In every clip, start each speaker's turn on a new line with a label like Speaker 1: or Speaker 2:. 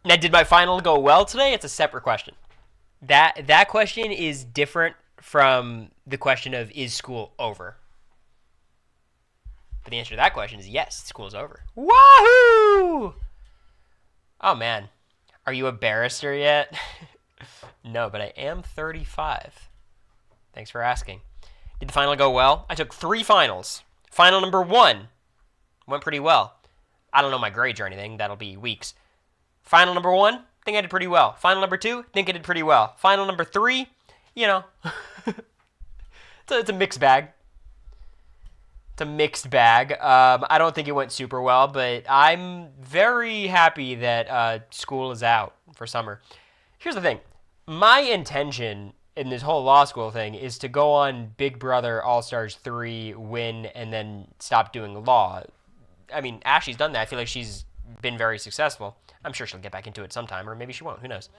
Speaker 1: Now, did my final go well today? It's a separate question. That question is different from the question of is school over? But the answer to that question is yes, school's over. Wahoo! Oh man, are you a barrister yet? No, but I am 35. Thanks for asking. Did the final go well? I took 3 finals. Final number 1 went pretty well. I don't know my grades or anything. That'll be weeks. Final number 1, think I did pretty well. Final number 2, think I did pretty well. Final number 3, you know, it's a mixed bag. It's a mixed bag. I don't think it went super well, but I'm very happy that school is out for summer. Here's the thing. My intention in this whole law school thing is to go on Big Brother All-Stars 3, win, and then stop doing law. I mean, Ashley's done that. I feel like she's been very successful. I'm sure she'll get back into it sometime, or maybe she won't. Who knows?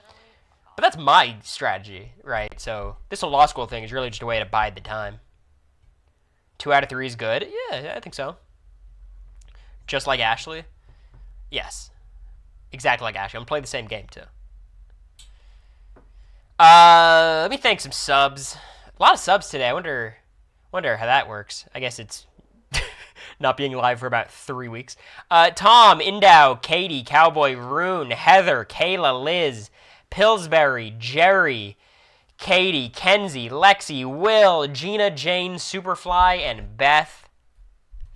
Speaker 1: But that's my strategy, right? So this whole law school thing is really just a way to bide the time. 2 out of 3 is good. Yeah, I think so. Just like Ashley? Yes. Exactly like Ashley. I'm going to play the same game, too. Let me thank some subs. A lot of subs today. I wonder how that works. I guess it's not being live for about 3 weeks. Tom, Indow, Katie, Cowboy, Rune, Heather, Kayla, Liz, Pillsbury, Jerry, Katie, Kenzie, Lexi, Will, Gina, Jane, Superfly, and Beth.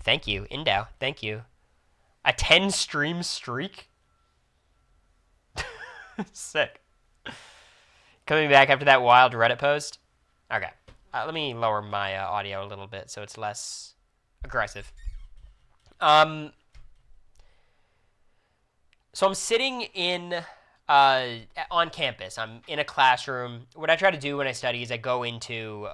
Speaker 1: Thank you, Indow. Thank you. A 10-stream streak? Sick. Coming back after that wild Reddit post? Okay. Let me lower my audio a little bit so it's less aggressive. So I'm sitting in... on campus. I'm in a classroom. What I try to do when I study is I go into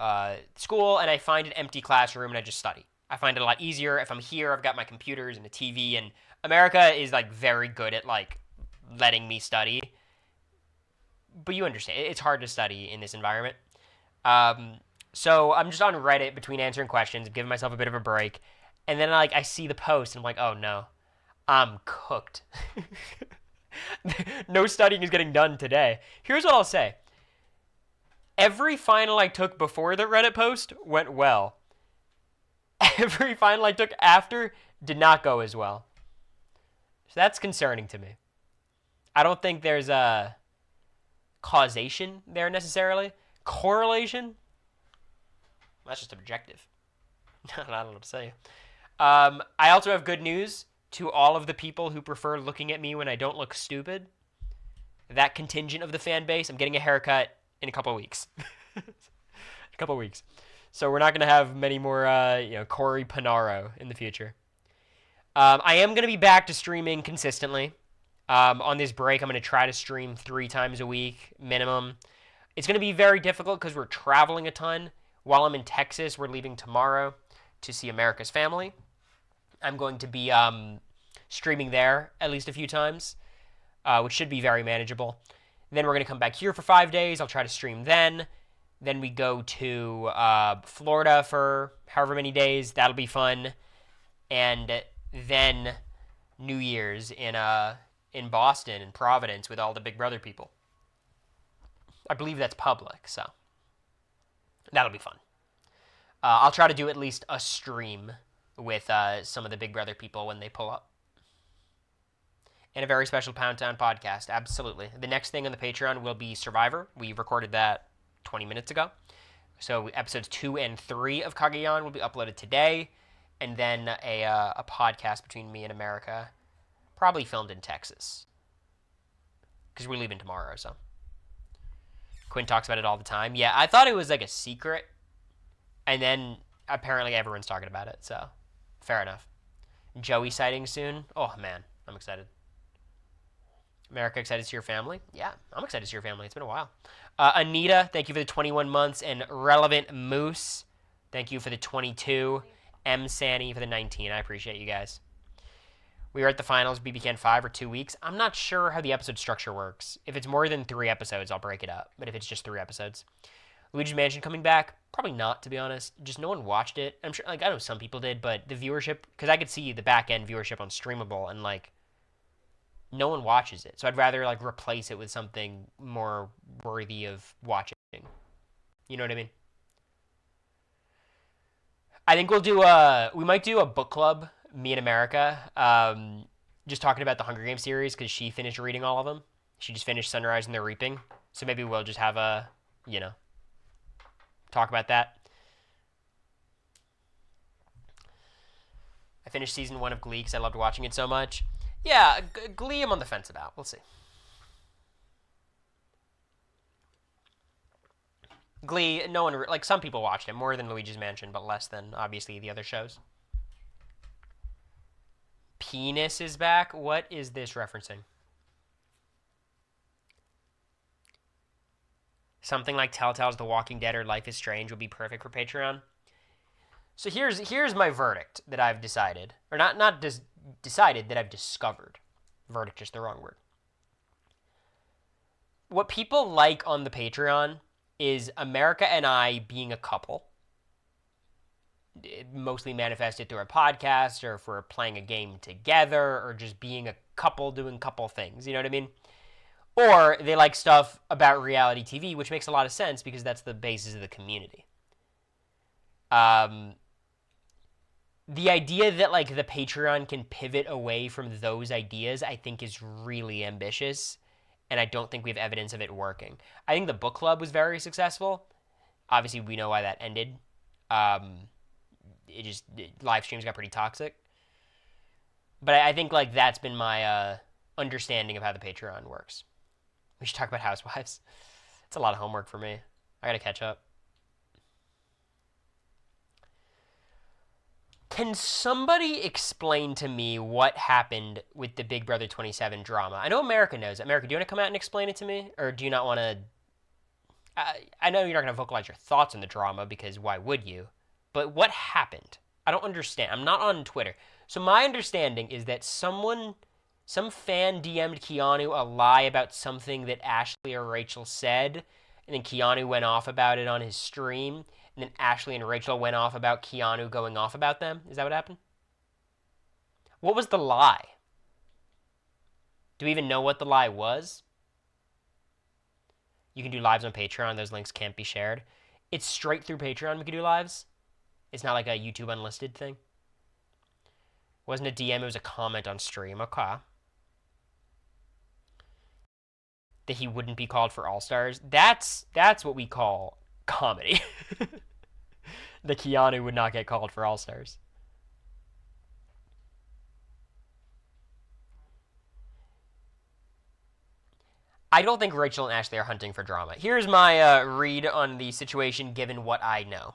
Speaker 1: school and I find an empty classroom and I just study. I find it a lot easier. If I'm here, I've got my computers and a TV, and America is like very good at like letting me study. But you understand, it's hard to study in this environment. So I'm just on Reddit between answering questions, giving myself a bit of a break, and then I see the post and I'm like, oh no, I'm cooked. No studying is getting done today. Here's what I'll say. Every final I took before the Reddit post went well. Every final I took after did not go as well. So that's concerning to me. I don't think there's a causation there necessarily. Correlation? That's just objective. I don't know what to say. I also have good news. To all of the people who prefer looking at me when I don't look stupid, that contingent of the fan base, I'm getting a haircut in a couple of weeks. So we're not going to have many more, Cory Panaro in the future. I am going to be back to streaming consistently. On this break, I'm going to try to stream 3 times a week minimum. It's going to be very difficult because we're traveling a ton. While I'm in Texas, we're leaving tomorrow to see America's family. I'm going to be streaming there at least a few times, which should be very manageable. Then we're going to come back here for 5 days. I'll try to stream then. Then we go to Florida for however many days. That'll be fun. And then New Year's in Boston and Providence with all the Big Brother people. I believe that's public, so that'll be fun. I'll try to do at least a stream with some of the Big Brother people when they pull up. And a very special Pound Town podcast, absolutely. The next thing on the Patreon will be Survivor. We recorded that 20 minutes ago. So episodes 2 and 3 of Kagayan will be uploaded today. And then a podcast between me and America, probably filmed in Texas. Because we're leaving tomorrow, so. Quinn talks about it all the time. Yeah, I thought it was like a secret. And then apparently everyone's talking about it, so. Fair enough. Joey sighting soon. Oh, man. I'm excited. America, excited to see your family? Yeah, I'm excited to see your family. It's been a while. Anita, thank you for the 21 months. And Relevant Moose, thank you for the 22. M. Sanny for the 19. I appreciate you guys. We are at the finals, BBCan 5 or 2 weeks. I'm not sure how the episode structure works. If it's more than 3 episodes, I'll break it up. But if it's just 3 episodes. Luigi's Mansion coming back? Probably not, to be honest. Just no one watched it. I'm sure, I know some people did, but the viewership, because I could see the back end viewership on Streamable, and no one watches it. So I'd rather like replace it with something more worthy of watching. You know what I mean? I think we might do a book club, me and America, just talking about the Hunger Games series because she finished reading all of them. She just finished Sunrise and the Reaping. So maybe we'll just have you know, talk about that. I finished season 1 of Glee because I loved watching it so much. Yeah, Glee I'm on the fence about. We'll see. Glee, no one, like some people watched it more than Luigi's Mansion, but less than obviously the other shows. Penis is back? What is this referencing? Something like Telltale's The Walking Dead or Life is Strange would be perfect for Patreon. So here's my verdict that I've decided, or not decided, that I've discovered. Verdict is the wrong word. What people like on the Patreon is America and I being a couple. It mostly manifested through a podcast, or if we're playing a game together, or just being a couple doing couple things. You know what I mean? Or they like stuff about reality TV, which makes a lot of sense because that's the basis of the community. The idea that like the Patreon can pivot away from those ideas, I think is really ambitious, and I don't think we have evidence of it working. I think the book club was very successful. Obviously, we know why that ended. Live streams got pretty toxic. But I think like that's been my understanding of how the Patreon works. We should talk about Housewives. It's a lot of homework for me. I gotta catch up. Can somebody explain to me what happened with the Big Brother 27 drama? I know America knows. America, do you want to come out and explain it to me? Or do you not want to... I know you're not going to vocalize your thoughts on the drama, because why would you? But what happened? I don't understand. I'm not on Twitter. So my understanding is that some fan DM'd Keanu a lie about something that Ashley or Rachel said, and then Keanu went off about it on his stream, and then Ashley and Rachel went off about Keanu going off about them. Is that what happened? What was the lie? Do we even know what the lie was? You can do lives on Patreon. Those links can't be shared. It's straight through Patreon we can do lives. It's not like a YouTube unlisted thing. It wasn't a DM, it was a comment on stream. Okay. That he wouldn't be called for All-Stars. That's what we call comedy. The Keanu would not get called for All-Stars. I don't think Rachel and Ashley are hunting for drama. Here's my read on the situation given what I know.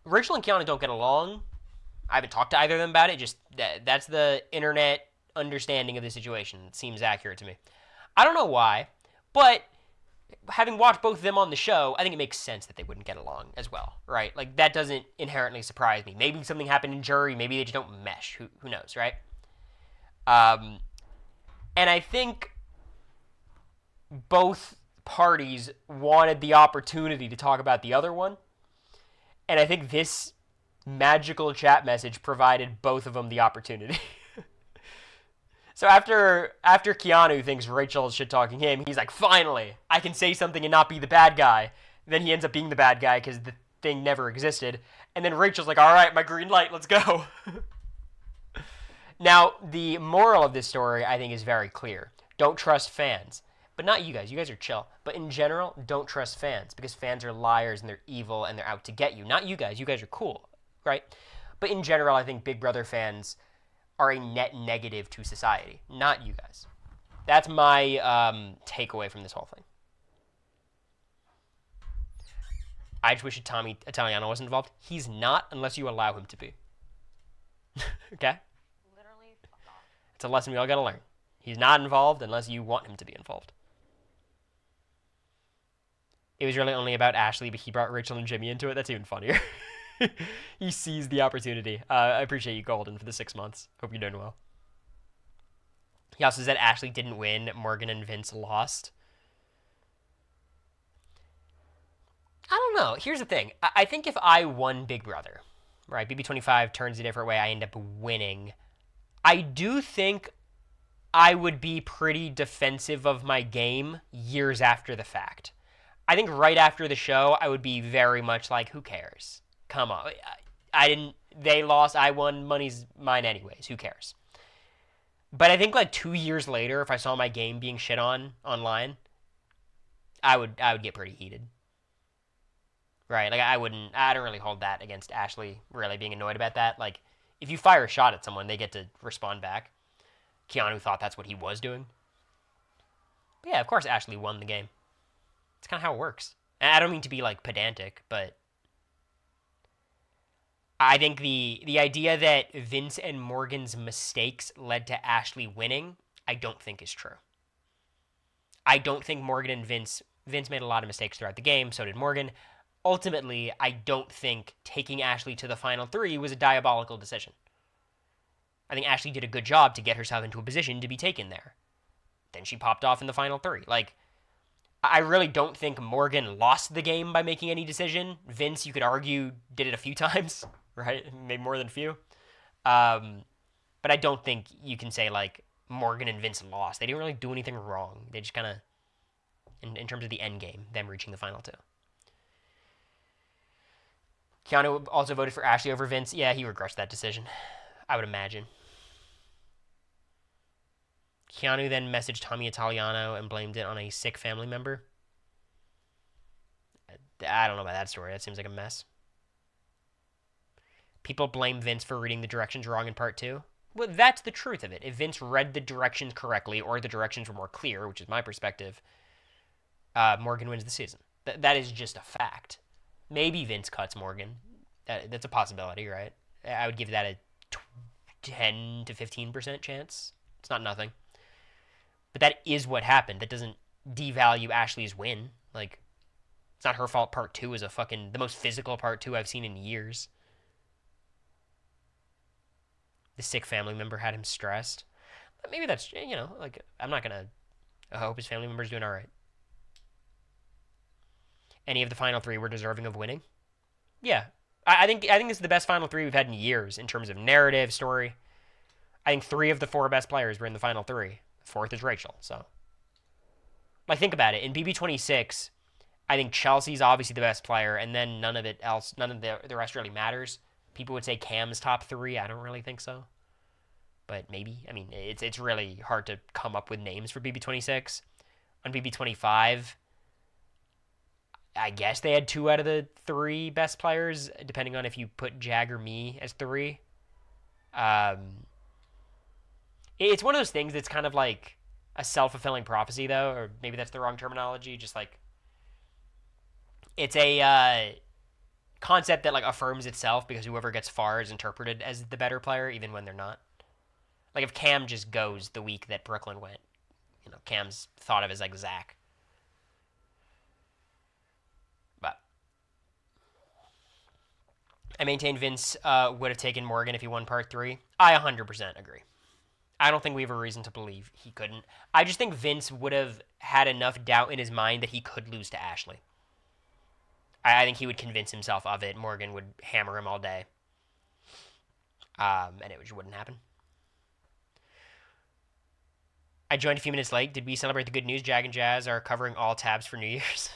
Speaker 1: Rachel and Keanu don't get along. I haven't talked to either of them about it. Just that's the internet understanding of the situation. It seems accurate to me. I don't know why, but having watched both of them on the show, I think it makes sense that they wouldn't get along as well, right? Like, that doesn't inherently surprise me. Maybe something happened in jury. Maybe they just don't mesh. Who knows, right? And I think both parties wanted the opportunity to talk about the other one. And I think this magical chat message provided both of them the opportunity. So after Keanu thinks Rachel is shit-talking him, he's like, finally, I can say something and not be the bad guy. Then he ends up being the bad guy because the thing never existed. And then Rachel's like, all right, my green light, let's go. Now, the moral of this story, I think, is very clear. Don't trust fans. But not you guys. You guys are chill. But in general, don't trust fans, because fans are liars and they're evil and they're out to get you. Not you guys. You guys are cool, right? But in general, I think Big Brother fans are a net negative to society. Not you guys. That's my takeaway from this whole thing. I just wish Tommy Italiano wasn't involved. He's not unless you allow him to be. Okay?
Speaker 2: Literally, fuck off.
Speaker 1: It's a lesson we all gotta learn. He's not involved unless you want him to be involved. It was really only about Ashley, but he brought Rachel and Jimmy into it. That's even funnier. He seized the opportunity. I appreciate you, Golden, for the 6 months. Hope you're doing well. He also said Ashley didn't win. Morgan and Vince lost. I don't know. Here's the thing. I think if I won Big Brother, right, BB25 turns a different way, I end up winning, I do think I would be pretty defensive of my game years after the fact. I think right after the show, I would be very much like, who cares? Come on. I didn't, they lost, I won, money's mine anyways. Who cares? But I think like 2 years later, if I saw my game being shit on online, I would get pretty heated. Right? Like I don't really hold that against Ashley really being annoyed about that. Like if you fire a shot at someone, they get to respond back. Keanu thought that's what he was doing. But yeah, of course Ashley won the game. It's kind of how it works. And I don't mean to be like pedantic, but I think the idea that Vince and Morgan's mistakes led to Ashley winning, I don't think is true. I don't think Morgan and Vince made a lot of mistakes throughout the game, so did Morgan. Ultimately, I don't think taking Ashley to the final three was a diabolical decision. I think Ashley did a good job to get herself into a position to be taken there. Then she popped off in the final three. Like, I really don't think Morgan lost the game by making any decision. Vince, you could argue, did it a few times, right? Maybe more than a few. But I don't think you can say, like, Morgan and Vince lost. They didn't really do anything wrong. They just kind of, in terms of the end game, them reaching the final two. Keanu also voted for Ashley over Vince. Yeah, he regrets that decision, I would imagine. Keanu then messaged Tommy Italiano and blamed it on a sick family member. I don't know about that story. That seems like a mess. People blame Vince for reading the directions wrong in part 2. Well, that's the truth of it. If Vince read the directions correctly, or the directions were more clear, which is my perspective, Morgan wins the season. That is just a fact. Maybe Vince cuts Morgan. That's a possibility, right? I would give that a 10 to 15% chance. It's not nothing. But that is what happened. That doesn't devalue Ashley's win. Like, it's not her fault part 2 is the most physical part 2 I've seen in years. The sick family member had him stressed. But maybe that's, like, I'm not going to hope his family member's doing all right. Any of the final 3 were deserving of winning? Yeah. I think this is the best final 3 we've had in years in terms of narrative, story. I think 3 of the 4 best players were in the final 3. The 4th is Rachel, so. Like, think about it. In BB26, I think Chelsea's obviously the best player, and then none of the rest really matters. People would say Cam's top 3. I don't really think so. But maybe. I mean, it's really hard to come up with names for BB26. On BB25, I guess they had 2 out of the 3 best players, depending on if you put Jag or me as 3. It's one of those things that's kind of like a self-fulfilling prophecy, though, or maybe that's the wrong terminology. Just like, it's a concept that like affirms itself because whoever gets far is interpreted as the better player, even when they're not. Like if Cam just goes the week that Brooklyn went, Cam's thought of as like Zach. But I maintain Vince would have taken Morgan if he won part 3. I 100% agree. I don't think we have a reason to believe he couldn't. I just think Vince would have had enough doubt in his mind that he could lose to Ashley. I think he would convince himself of it. Morgan would hammer him all day. And it just wouldn't happen. I joined a few minutes late. Did we celebrate the good news? Jag and Jazz are covering all tabs for New Year's.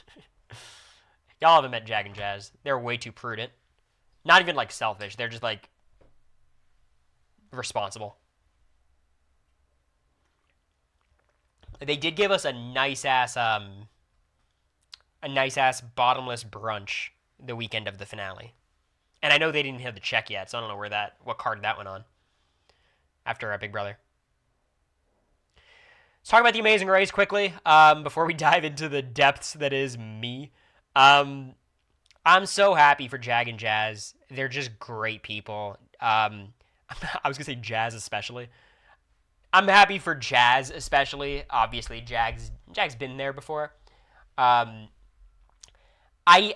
Speaker 1: Y'all haven't met Jag and Jazz. They're way too prudent. Not even like selfish. They're just like responsible. They did give us a nice ass bottomless brunch the weekend of the finale. And I know they didn't have the check yet, so I don't know what card that went on after Big Brother. Let's talk about the Amazing Race quickly before we dive into the depths that is me. I'm so happy for Jag and Jazz. They're just great people. I was going to say Jazz especially. I'm happy for Jazz especially. Obviously, Jag's been there before. I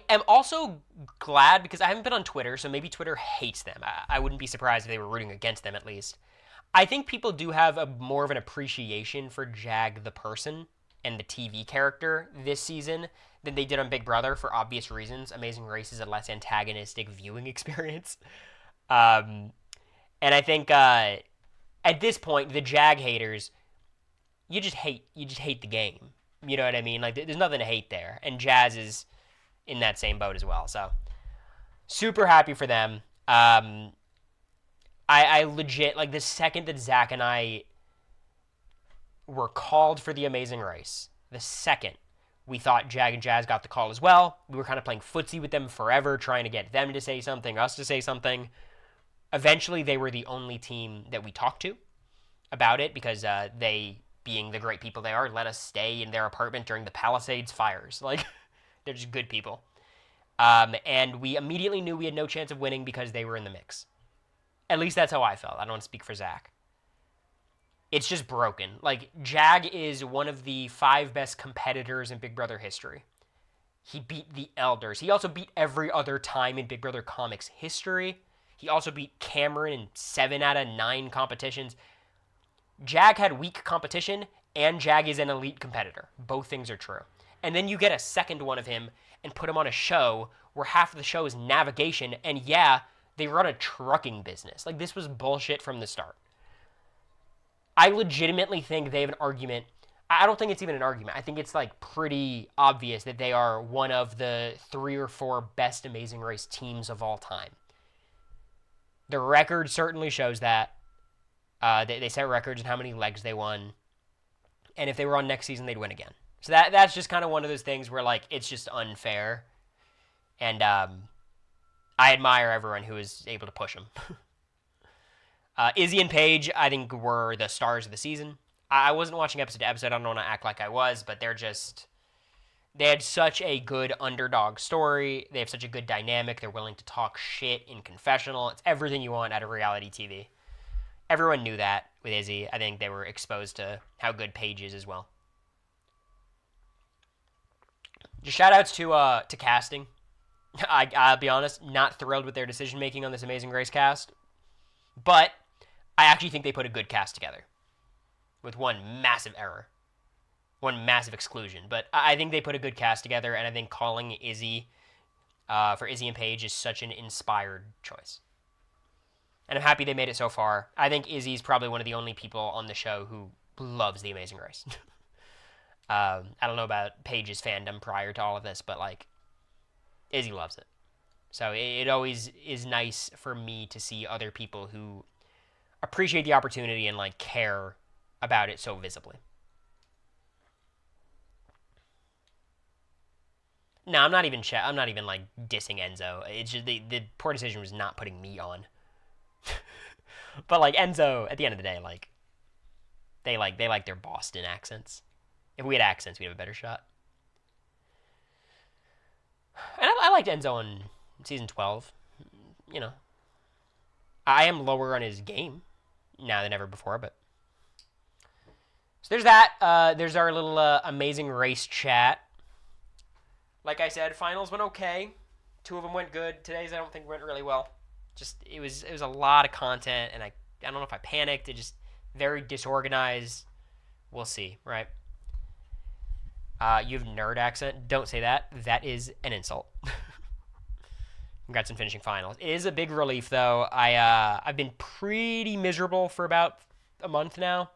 Speaker 1: am also glad because I haven't been on Twitter, so maybe Twitter hates them. I wouldn't be surprised if they were rooting against them at least. I think people do have more of an appreciation for Jag the person and the TV character this season than they did on Big Brother for obvious reasons. Amazing Race is a less antagonistic viewing experience. And I think at this point, the Jag haters, you just hate the game. You know what I mean? Like, there's nothing to hate there. And Jazz is in that same boat as well. So, super happy for them. I legit, like, the second that Zach and I were called for the Amazing Race, the second we thought Jag and Jazz got the call as well. We were kind of playing footsie with them forever, trying to get them to say something, us to say something. Eventually, they were the only team that we talked to about it because they, being the great people they are, let us stay in their apartment during the Palisades fires. Like, they're just good people. And we immediately knew we had no chance of winning because they were in the mix. At least that's how I felt. I don't want to speak for Zach. It's just broken. Like, Jag is one of the 5 best competitors in Big Brother history. He beat the Elders. He also beat every other time in Big Brother comics history. He also beat Cameron in 7 out of 9 competitions. Jag had weak competition, and Jag is an elite competitor. Both things are true. And then you get a second one of him and put him on a show where half of the show is navigation, and yeah, they run a trucking business. Like, this was bullshit from the start. I legitimately think they have an argument. I don't think it's even an argument. I think it's, like, pretty obvious that they are one of the 3 or 4 best Amazing Race teams of all time. The record certainly shows that. They set records in how many legs they won. And if they were on next season, they'd win again. So that's just kind of one of those things where, like, it's just unfair. And I admire everyone who is able to push them. Izzy and Paige, I think, were the stars of the season. I wasn't watching episode to episode. I don't want to act like I was, but they had such a good underdog story. They have such a good dynamic. They're willing to talk shit in confessional. It's everything you want out of reality TV. Everyone knew that with Izzy. I think they were exposed to how good Paige is as well. Just shout-outs to casting. I'll be honest, not thrilled with their decision-making on this Amazing Race cast. But I actually think they put a good cast together. With one massive error. One massive exclusion. But I think they put a good cast together, and I think calling Izzy for Izzy and Paige is such an inspired choice. And I'm happy they made it so far. I think Izzy's probably one of the only people on the show who loves The Amazing Race. I don't know about Paige's fandom prior to all of this, but, like, Izzy loves it. So it always is nice for me to see other people who appreciate the opportunity and, like, care about it so visibly. No, I'm not even like dissing Enzo. It's just the poor decision was not putting me on. But, like, Enzo, at the end of the day, like, they like their Boston accents. If we had accents, we'd have a better shot. And I liked Enzo on season 12. You know, I am lower on his game now than ever before, but so there's that. There's our little Amazing Race chat. Like I said, finals went okay. 2 of them went good. Today's I don't think went really well. Just it was a lot of content, and I don't know if I panicked. It just very disorganized. We'll see, right? You have nerd accent. Don't say that. That is an insult. Congrats on finishing finals. It is a big relief, though. I've been pretty miserable for about a month now.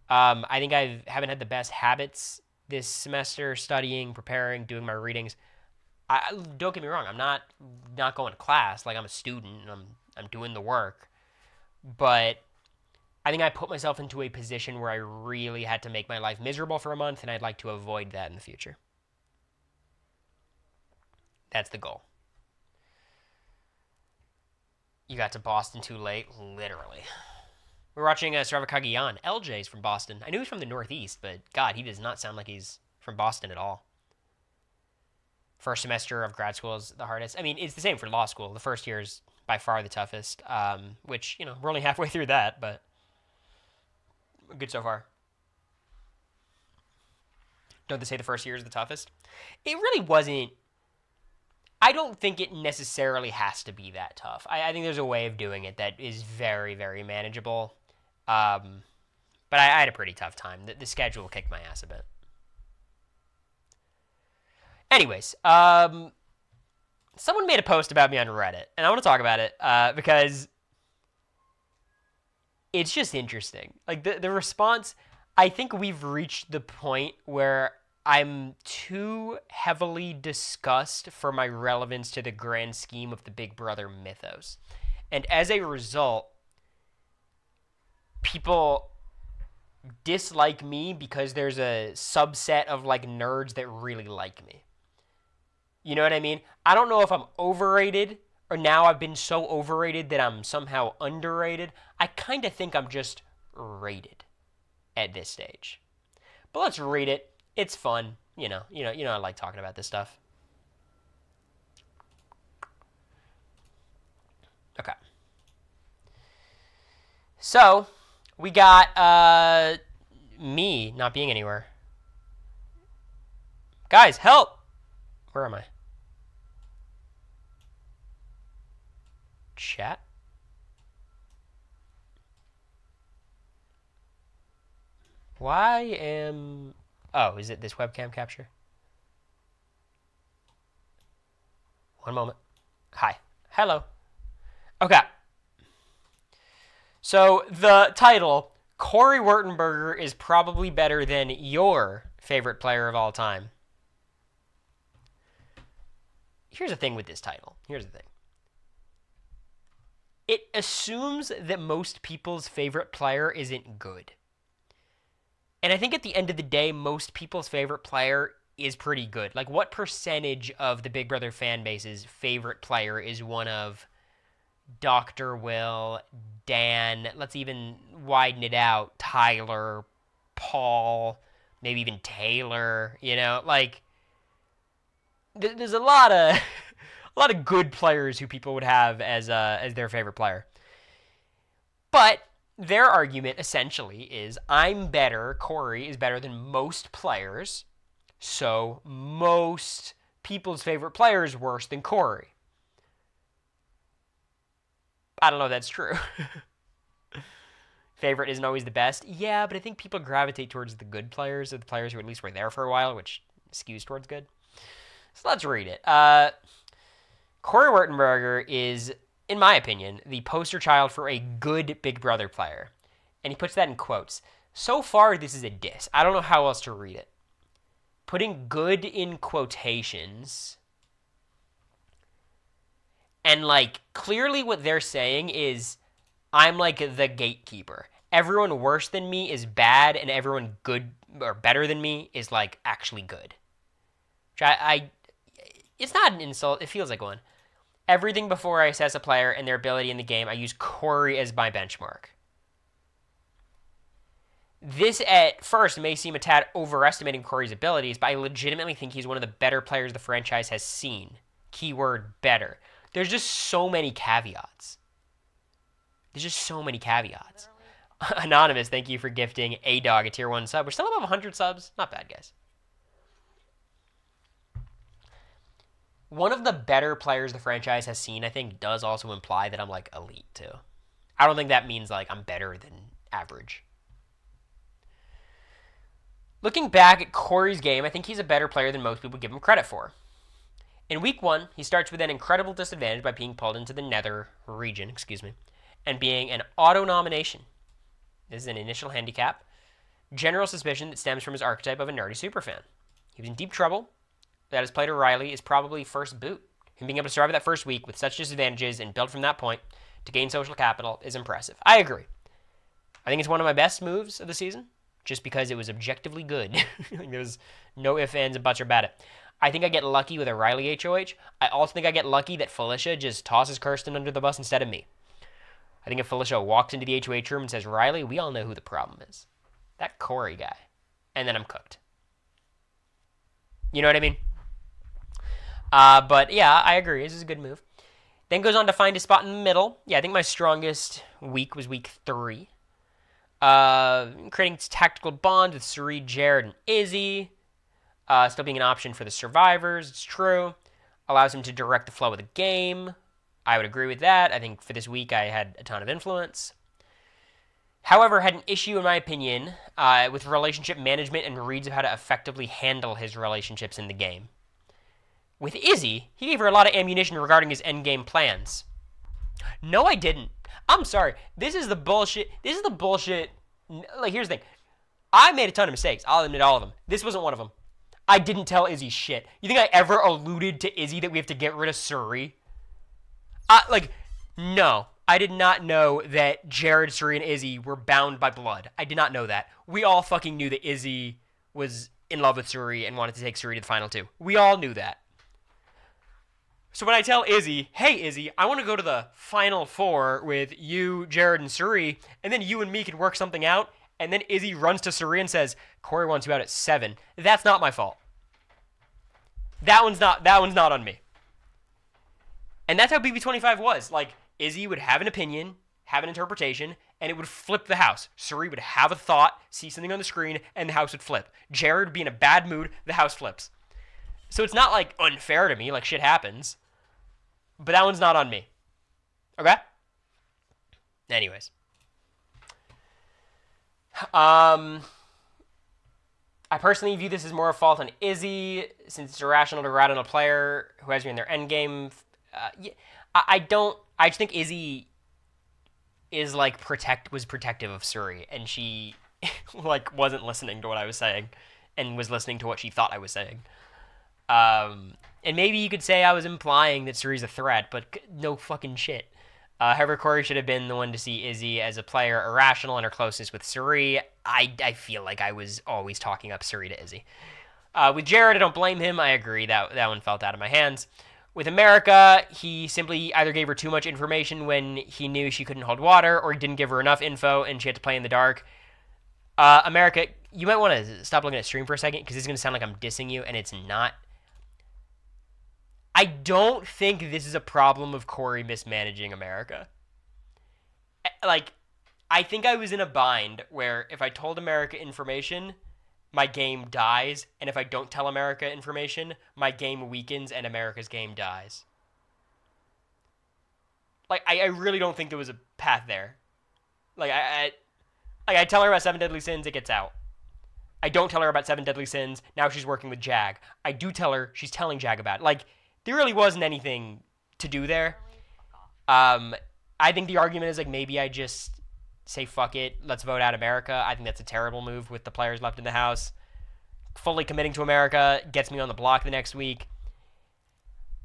Speaker 1: I think I haven't had the best habits this semester, studying, preparing, doing my readings. Don't get me wrong. I'm not going to class. Like, I'm a student, and I'm doing the work. But I think I put myself into a position where I really had to make my life miserable for a month, and I'd like to avoid that in the future. That's the goal. You got to Boston too late? Literally. We're watching Stravakagian. LJ's from Boston. I knew he's from the Northeast, but God, he does not sound like he's from Boston at all. First semester of grad school is the hardest. I mean, it's the same for law school. The first year is by far the toughest, which, you know, we're only halfway through that, but good so far. Don't they say the first year is the toughest? It really wasn't. I don't think it necessarily has to be that tough. I think there's a way of doing it that is very, very manageable. But I had a pretty tough time. The schedule kicked my ass a bit. Anyways, someone made a post about me on Reddit, and I want to talk about it because it's just interesting. Like the response, I think we've reached the point where I'm too heavily discussed for my relevance to the grand scheme of the Big Brother mythos. And as a result, people dislike me because there's a subset of like nerds that really like me. You know what I mean? I don't know if I'm overrated or now I've been so overrated that I'm somehow underrated. I kind of think I'm just rated at this stage. But let's read it. It's fun. I like talking about this stuff. Okay. So, we got me not being anywhere. Guys, help! Where am I? Chat? Why am... Oh, is it this webcam capture? One moment. Hi. Hello. Okay. So, the title, Cory Wurtenberger is probably better than your favorite player of all time. Here's the thing with this title. Here's the thing. It assumes that most people's favorite player isn't good. And I think at the end of the day, most people's favorite player is pretty good. Like, what percentage of the Big Brother fan base's favorite player is one of Dr. Will, Dan, let's even widen it out, Tyler, Paul, maybe even Taylor, like, there's a lot of good players who people would have as their favorite player. But their argument essentially is I'm better, Cory is better than most players, so most people's favorite player is worse than Cory. I don't know if that's true. Favorite isn't always the best. Yeah, but I think people gravitate towards the good players, or the players who at least were there for a while, which skews towards good. So let's read it. Cory Wurtenberger is, in my opinion, the poster child for a good Big Brother player. And he puts that in quotes. So far, this is a diss. I don't know how else to read it. Putting good in quotations. And, like, clearly what they're saying is I'm, like, the gatekeeper. Everyone worse than me is bad, and everyone good or better than me is, like, actually good. Which it's not an insult. It feels like one. Everything before I assess a player and their ability in the game, I use Cory as my benchmark. This, at first, may seem a tad overestimating Cory's abilities, but I legitimately think he's one of the better players the franchise has seen. Keyword better. There's just so many caveats. Anonymous, thank you for gifting A-Dog a tier 1 sub. We're still above 100 subs. Not bad, guys. One of the better players the franchise has seen, I think, does also imply that I'm, like, elite, too. I don't think that means, like, I'm better than average. Looking back at Cory's game, I think he's a better player than most people give him credit for. In Week 1, he starts with an incredible disadvantage by being pulled into the Nether region, and being an auto-nomination. This is an initial handicap. General suspicion that stems from his archetype of a nerdy superfan. He was in deep trouble. That his play to Riley is probably first boot. Him being able to survive that first week with such disadvantages and build from that point to gain social capital is impressive. I agree. I think it's one of my best moves of the season, just because it was objectively good. There was no ifs, ands, and buts about it. I think I get lucky with a Riley HOH. I also think I get lucky that Felicia just tosses Kirsten under the bus instead of me. I think if Felicia walks into the HOH room and says, Riley, we all know who the problem is. That Cory guy. And then I'm cooked. You know what I mean? But yeah, I agree. This is a good move. Then goes on to find a spot in the middle. Yeah, I think my strongest week was week 3. Creating tactical bonds with Suri, Jared, and Izzy. Still being an option for the survivors. It's true. Allows him to direct the flow of the game. I would agree with that. I think for this week I had a ton of influence. However, had an issue, in my opinion, with relationship management and reads of how to effectively handle his relationships in the game. With Izzy, he gave her a lot of ammunition regarding his endgame plans. No, I didn't. I'm sorry. This is the bullshit. This is the bullshit. Like, here's the thing. I made a ton of mistakes. I'll admit all of them. This wasn't one of them. I didn't tell Izzy shit. You think I ever alluded to Izzy that we have to get rid of Suri? No. I did not know that Jared, Suri, and Izzy were bound by blood. I did not know that. We all fucking knew that Izzy was in love with Suri and wanted to take Suri to the final two. We all knew that. So when I tell Izzy, hey Izzy, I want to go to the final four with you, Jared, and Suri, and then you and me can work something out, and then Izzy runs to Suri and says, Cory wants you out at 7. That's not my fault. That one's not on me. And that's how BB27 was. Like, Izzy would have an opinion, have an interpretation, and it would flip the house. Suri would have a thought, see something on the screen, and the house would flip. Jared would be in a bad mood, the house flips. So it's not, like, unfair to me, like, shit happens. But that one's not on me. Okay? Anyways. I personally view this as more a fault on Izzy, since it's irrational to rat on a player who has you in their endgame. I just think Izzy is was protective of Suri, and she wasn't listening to what I was saying, and was listening to what she thought I was saying. And maybe you could say I was implying that Suri's a threat, but no fucking shit. However, Cory should have been the one to see Izzy as a player irrational and her closeness with Suri. I feel like I was always talking up Suri to Izzy. With Jared, I don't blame him. I agree that one felt out of my hands. With America, he simply either gave her too much information when he knew she couldn't hold water, or he didn't give her enough info and she had to play in the dark. America, you might want to stop looking at stream for a second, because this is going to sound like I'm dissing you, and it's not. I don't think this is a problem of Cory mismanaging America. I think I was in a bind where if I told America information, my game dies, and if I don't tell America information, my game weakens and America's game dies. I really don't think there was a path there. I tell her about 7 Deadly Sins, it gets out. I don't tell her about 7 Deadly Sins, now she's working with Jag. I do tell her, she's telling Jag about it. There really wasn't anything to do there. I think the argument is maybe I just say fuck it, let's vote out America. I think that's a terrible move with the players left in the house. Fully committing to America gets me on the block the next week.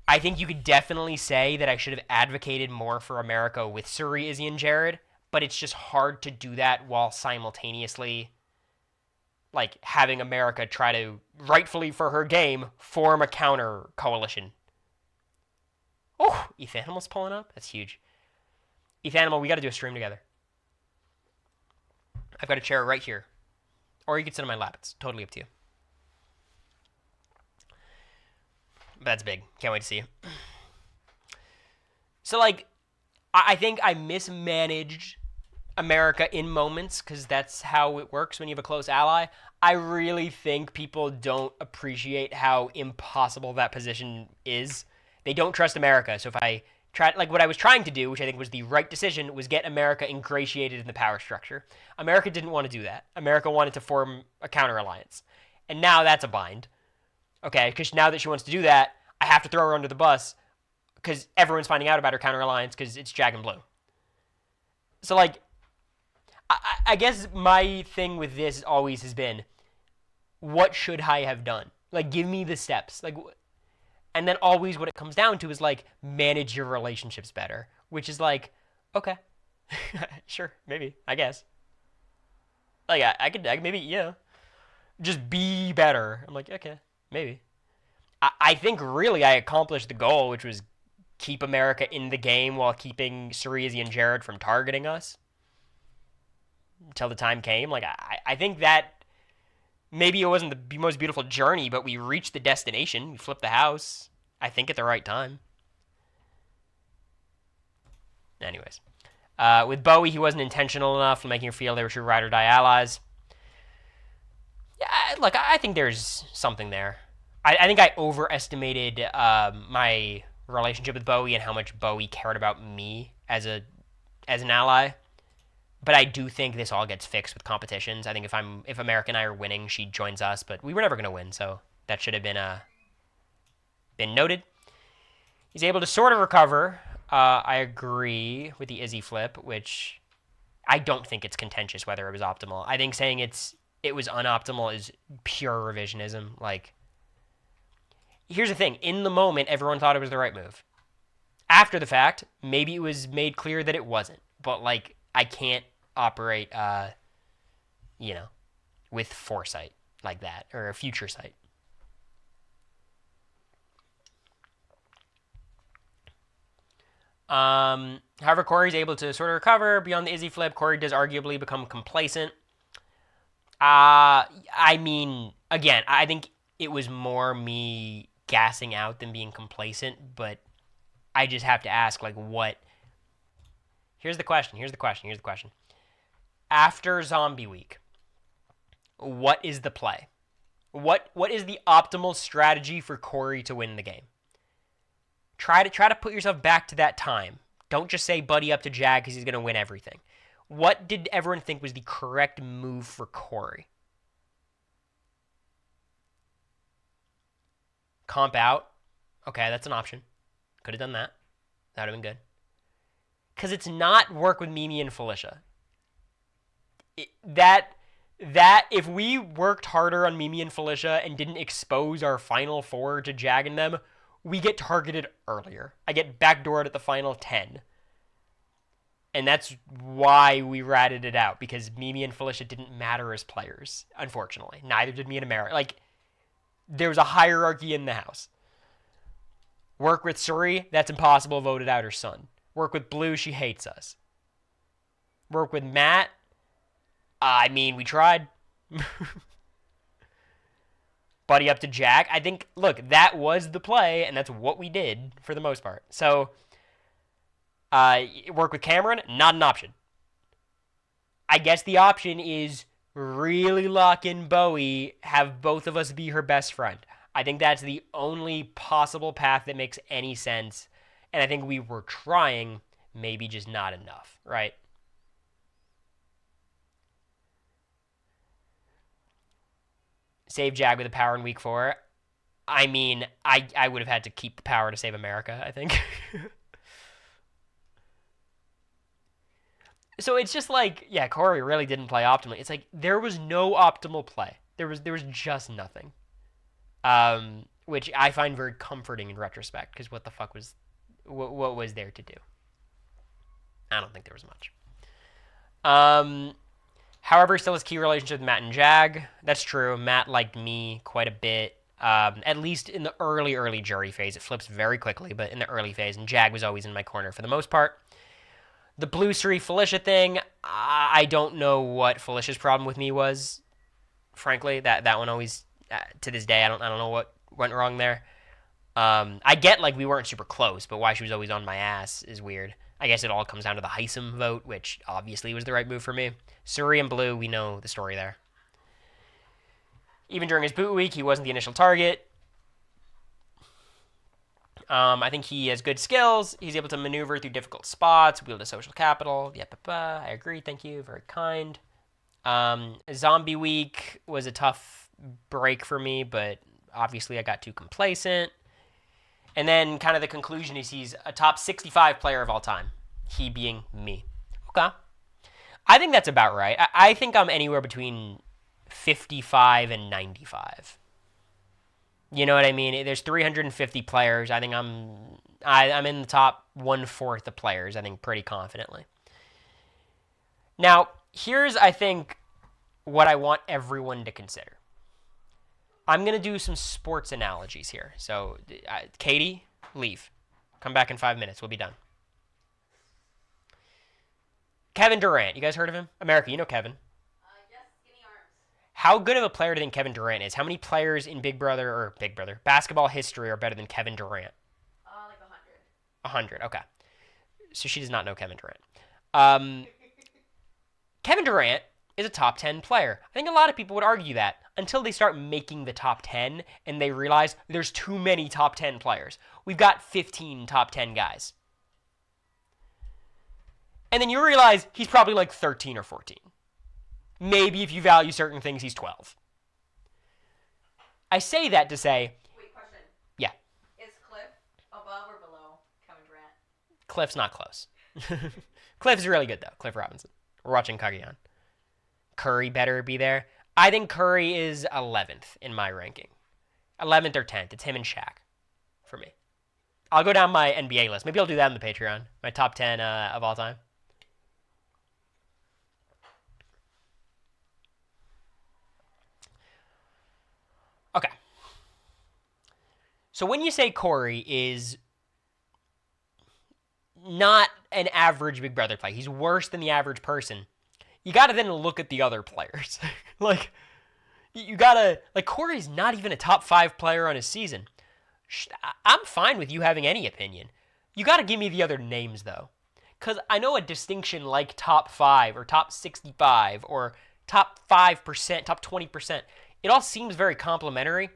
Speaker 1: I think you could definitely say that I should have advocated more for America with Suri, Izzy, and Jared, but it's just hard to do that while simultaneously having America try to, rightfully for her game, form a counter coalition. Oh, ETH Animal's pulling up? That's huge. ETH Animal, we got to do a stream together. I've got a chair right here. Or you can sit on my lap. It's totally up to you. That's big. Can't wait to see you. So, I think I mismanaged America in moments, because that's how it works when you have a close ally. I really think people don't appreciate how impossible that position is. They don't trust America. So if I tried, what I was trying to do, which I think was the right decision, was get America ingratiated in the power structure. America didn't want to do that. America wanted to form a counter-alliance. And now that's a bind. Okay, because now that she wants to do that, I have to throw her under the bus, because everyone's finding out about her counter-alliance because it's Jag and Blue. So, I guess my thing with this always has been, what should I have done? Give me the steps. And then always what it comes down to is, manage your relationships better. Which is okay. Sure, maybe, I guess. I could maybe, yeah. Just be better. I'm okay, maybe. I think really I accomplished the goal, which was keep America in the game while keeping Suri, Izzy, and Jared from targeting us. Until the time came. I think that maybe it wasn't the most beautiful journey, but we reached the destination. We flipped the house, I think, at the right time. Anyways. With Bowie, he wasn't intentional enough in making her feel they were true ride or die allies. Yeah, I think there's something there. I think I overestimated my relationship with Bowie and how much Bowie cared about me as an ally. But I do think this all gets fixed with competitions. I think if America and I are winning, she joins us, but we were never going to win, so that should have been noted. He's able to sort of recover. I agree with the Izzy flip, which I don't think it's contentious whether it was optimal. I think saying it was unoptimal is pure revisionism. Like, here's the thing: in the moment, everyone thought it was the right move. After the fact, maybe it was made clear that it wasn't. But like, I can't operate, you know, with foresight like that or a future sight. However, Cory's able to sort of recover beyond the Izzy flip. Cory does arguably become complacent. I mean, again, I think it was more me gassing out than being complacent, but I just have to ask, like, what? Here's the question. After Zombie Week, what is the play? What is the optimal strategy for Cory to win the game? Try to put yourself back to that time. Don't just say buddy up to Jag because he's going to win everything. What did everyone think was the correct move for Cory? Comp out. Okay, that's an option. Could have done that. That would have been good. Because it's not work with Mimi and Felicia. That if we worked harder on Mimi and Felicia and didn't expose our final four to Jag and them, we get targeted earlier. I get backdoored at the final 10. And that's why we ratted it out, because Mimi and Felicia didn't matter as players, unfortunately. Neither did me and America. Like, there was a hierarchy in the house. Work with Suri, that's impossible, voted out her son. Work with Blue, she hates us. Work with Matt, I mean, we tried. Buddy up to Jag. I think, look, that was the play, and that's what we did for the most part. So, work with Cameron, not an option. I guess the option is really lock in Bowie, have both of us be her best friend. I think that's the only possible path that makes any sense. And I think we were trying, maybe just not enough, right? Save Jag with the power in week 4. I mean, I would have had to keep the power to save America, I think. So it's just like, yeah, Cory really didn't play optimally. It's like there was no optimal play. There was just nothing. Which I find very comforting in retrospect, because what the fuck was what was there to do? I don't think there was much. However, still has key relationship with Matt and Jag. That's true. Matt liked me quite a bit. At least in the early jury phase. It flips very quickly, but in the early phase. And Jag was always in my corner for the most part. The Blue Suri Felicia thing, I don't know what Felicia's problem with me was. Frankly, that one always, to this day, I don't know what went wrong there. I get, like, we weren't super close, but why she was always on my ass is weird. I guess it all comes down to the Heisem vote, which obviously was the right move for me. Suri and Blue, we know the story there. Even during his boot week, he wasn't the initial target. I think he has good skills. He's able to maneuver through difficult spots, wield a social capital. Yep, I agree. Thank you. Very kind. Zombie week was a tough break for me, but obviously I got too complacent. And then kind of the conclusion is he's a top 65 player of all time. He being me. Okay. I think that's about right. I think I'm anywhere between 55 and 95. You know what I mean? There's 350 players. I think I'm in the top 1/4 of players, I think, pretty confidently. Now, here's, I think, what I want everyone to consider. I'm going to do some sports analogies here. So, Katie, leave. Come back in 5 minutes. We'll be done. Kevin Durant. You guys heard of him? America, you know Kevin.
Speaker 2: Yes, skinny arms.
Speaker 1: How good of a player do you think Kevin Durant is? How many players in Big Brother basketball history are better than Kevin Durant?
Speaker 2: Like 100.
Speaker 1: 100, okay. So she does not know Kevin Durant. Kevin Durant is a top 10 player. I think a lot of people would argue that until they start making the top 10 and they realize there's too many top 10 players. We've got 15 top 10 guys. And then you realize he's probably like 13 or 14. Maybe if you value certain things, he's 12. I say that to say...
Speaker 2: Wait, question.
Speaker 1: Yeah.
Speaker 2: Is Cliff above or below Kevin Durant?
Speaker 1: Cliff's not close. Cliff is really good, though. Cliff Robinson. We're watching Kagyan. Curry better be there. I think Curry is 11th in my ranking. 11th or 10th. It's him and Shaq for me. I'll go down my NBA list. Maybe I'll do that on the Patreon. My top 10 of all time. Okay. So when you say Cory is not an average Big Brother player, he's worse than the average person, you gotta then look at the other players. You gotta, Cory's not even a top 5 player on his season. I'm fine with you having any opinion. You gotta give me the other names, though. Because I know a distinction like top 5 or top 65 or top 5%, top 20%, it all seems very complimentary.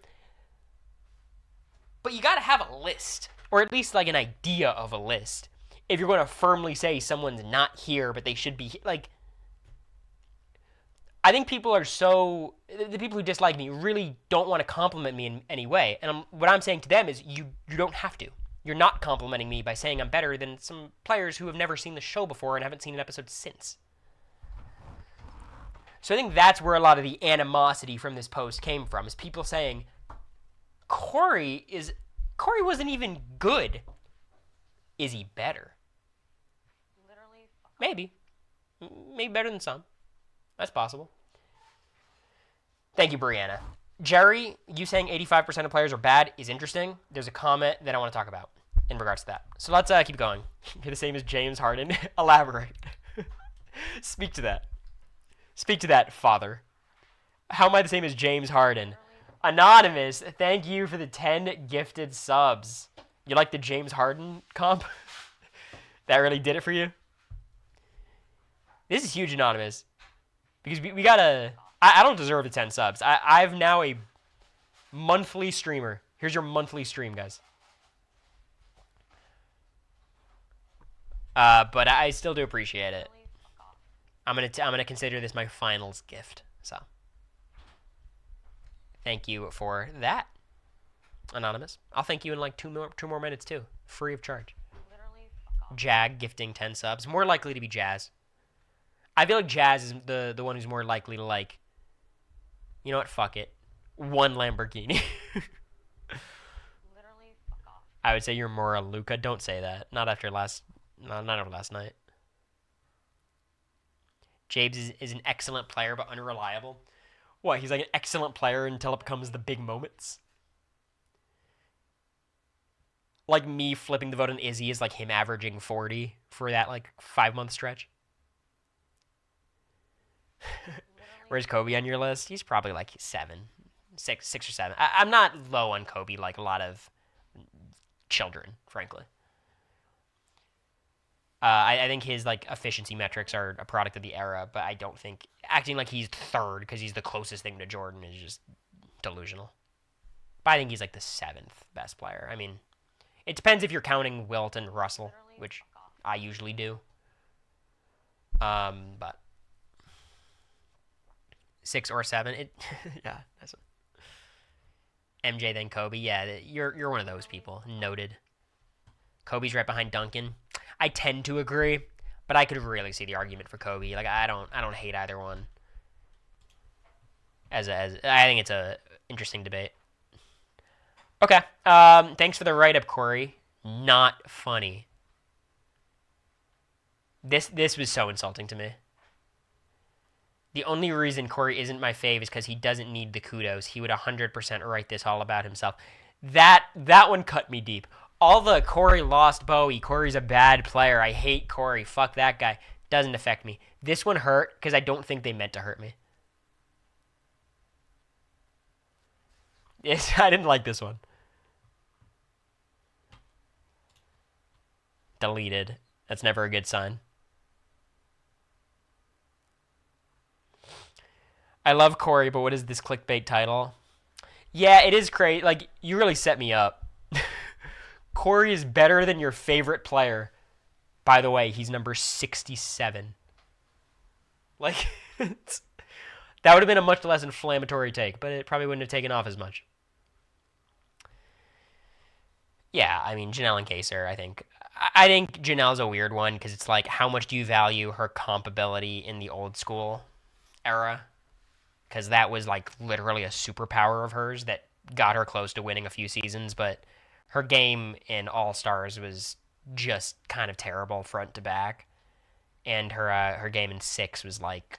Speaker 1: But you gotta have a list, or at least like an idea of a list, if you're going to firmly say someone's not here, but they should be like. I think people are the people who dislike me really don't want to compliment me in any way, and what I'm saying to them is you don't have to. You're not complimenting me by saying I'm better than some players who have never seen the show before and haven't seen an episode since. So I think that's where a lot of the animosity from this post came from, is people saying Cory wasn't even good. Is he better?
Speaker 2: Literally.
Speaker 1: Maybe better than some. That's possible. Thank you, Brianna. Jerry, you saying 85% of players are bad is interesting. There's a comment that I want to talk about in regards to that. So let's keep going. You're the same as James Harden. Elaborate. Speak to that. Speak to that, Father. How am I the same as James Harden? Anonymous, thank you for the 10 gifted subs. You like the James Harden comp? That really did it for you? This is huge, Anonymous. Because we gotta... I don't deserve the 10 subs. I'm now a monthly streamer. Here's your monthly stream, guys. But I still do appreciate it. I'm gonna consider this my finals gift. So, thank you for that, Anonymous. I'll thank you in like two more minutes too, free of charge. Jag gifting 10 subs. More likely to be Jazz. I feel like Jazz is the one who's more likely to like. You know what? Fuck it. One Lamborghini.
Speaker 2: Literally, fuck off.
Speaker 1: I would say you're more a Luca. Don't say that. Not after last night. James is an excellent player, but unreliable. What? He's like an excellent player until it becomes the big moments. Like me flipping the vote on Izzy is like him averaging 40 for that like 5-month stretch. Where's Kobe on your list? He's probably like 6 or 7. I'm not low on Kobe like a lot of children, frankly. I think his like efficiency metrics are a product of the era, but I don't think acting like he's third because he's the closest thing to Jordan is just delusional. But I think he's like the 7th best player. I mean, it depends if you're counting Wilt and Russell, which I usually do. But 6 or 7, yeah, that's MJ then Kobe. Yeah, you're one of those people. Noted. Kobe's right behind Duncan. I tend to agree, but I could really see the argument for Kobe. Like I don't hate either one. As I think it's a interesting debate. Okay. Thanks for the write-up, Cory. Not funny. This was so insulting to me. The only reason Cory isn't my fave is because he doesn't need the kudos. He would 100% write this all about himself. That one cut me deep. All the Cory lost Bowie. Cory's a bad player. I hate Cory. Fuck that guy. Doesn't affect me. This one hurt because I don't think they meant to hurt me. Yes, I didn't like this one. Deleted. That's never a good sign. I love Cory, but what is this clickbait title? Yeah, it is great. Like, you really set me up. Cory is better than your favorite player. By the way, he's number 67. Like, that would have been a much less inflammatory take, but it probably wouldn't have taken off as much. Yeah, I mean, Janelle and Kaser, I think. I think Janelle's a weird one because it's like, how much do you value her comp ability in the old school era? Because that was like literally a superpower of hers that got her close to winning a few seasons, but her game in All Stars was just kind of terrible front to back, and her game in six was like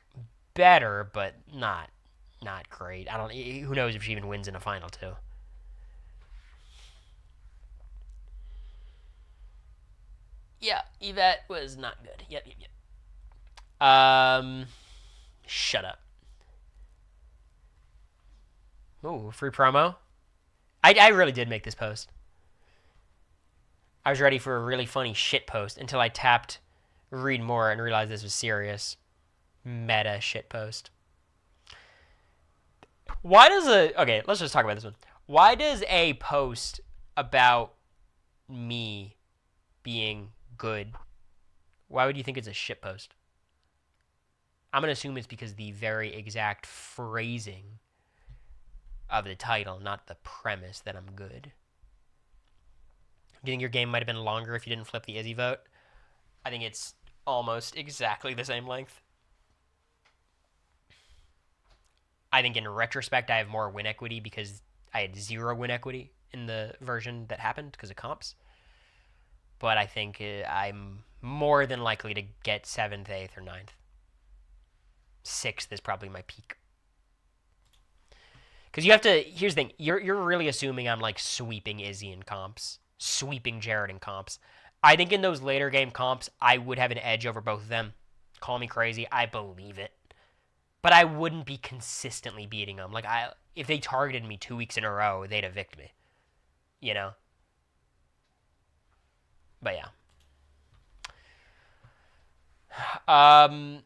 Speaker 1: better, but not great. I don't. Who knows if she even wins in a final too. Yeah, Yvette was not good. Yep. Shut up. Ooh, free promo. I really did make this post. I was ready for a really funny shit post until I tapped read more and realized this was serious. Meta shit post. Why does okay, let's just talk about this one. Why does a post about me being good, why would you think it's a shit post? I'm going to assume it's because the very exact phrasing of the title, not the premise that I'm good. Do you think your game might have been longer if you didn't flip the Izzy vote? I think it's almost exactly the same length. I think in retrospect, I have more win equity because I had 0 win equity in the version that happened because of comps. But I think I'm more than likely to get 7th, 8th, or 9th. 6th is probably my peak. Because you have to, here's the thing, you're really assuming I'm like sweeping Izzy in comps, sweeping Jared in comps. I think in those later game comps, I would have an edge over both of them. Call me crazy, I believe it. But I wouldn't be consistently beating them. Like, if they targeted me 2 weeks in a row, they'd evict me. You know? But yeah.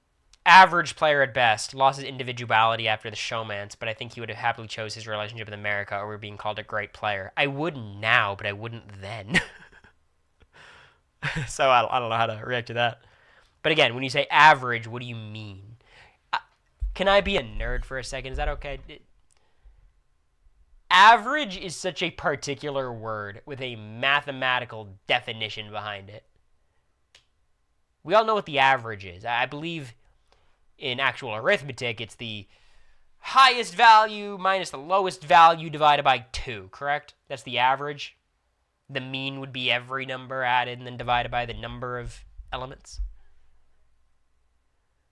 Speaker 1: Average player at best. Lost his individuality after the showmance, but I think he would have happily chose his relationship with America over being called a great player. I would now, but I wouldn't then. So I don't know how to react to that. But again, when you say average, what do you mean? Can I be a nerd for a second? Is that okay? Average is such a particular word with a mathematical definition behind it. We all know what the average is. I believe in actual arithmetic, it's the highest value minus the lowest value divided by 2, correct? That's the average. The mean would be every number added and then divided by the number of elements.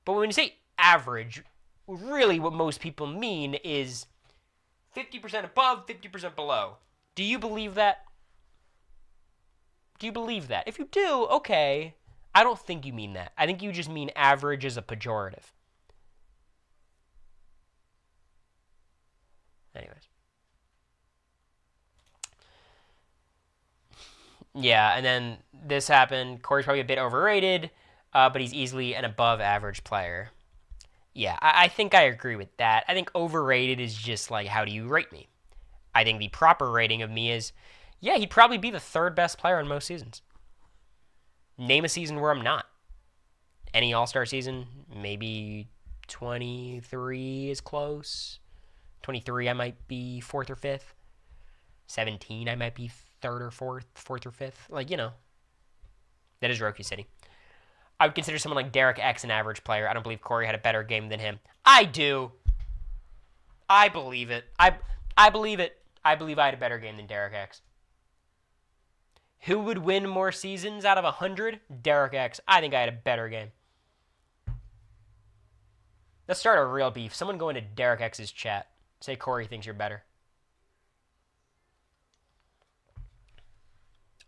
Speaker 1: But when you say average, really what most people mean is 50% above, 50% below. Do you believe that? Do you believe that? If you do, okay. I don't think you mean that. I think you just mean average as a pejorative. Anyways. Yeah, and then this happened. Cory's probably a bit overrated, but he's easily an above average player. Yeah, I think I agree with that. I think overrated is just like, how do you rate me? I think the proper rating of me is, yeah, he'd probably be the 3rd best player in most seasons. Name a season where I'm not. Any All-Star season, maybe 23 is close. 23, I might be 4th or 5th. 17, I might be 3rd or 4th or 5th. Like, you know. That is Roku City. I would consider someone like Derek X an average player. I don't believe Cory had a better game than him. I do. I believe it. I believe it. I believe I had a better game than Derek X. Who would win more seasons out of 100? Derek X. I think I had a better game. Let's start a real beef. Someone go into Derek X's chat. Say Cory thinks you're better.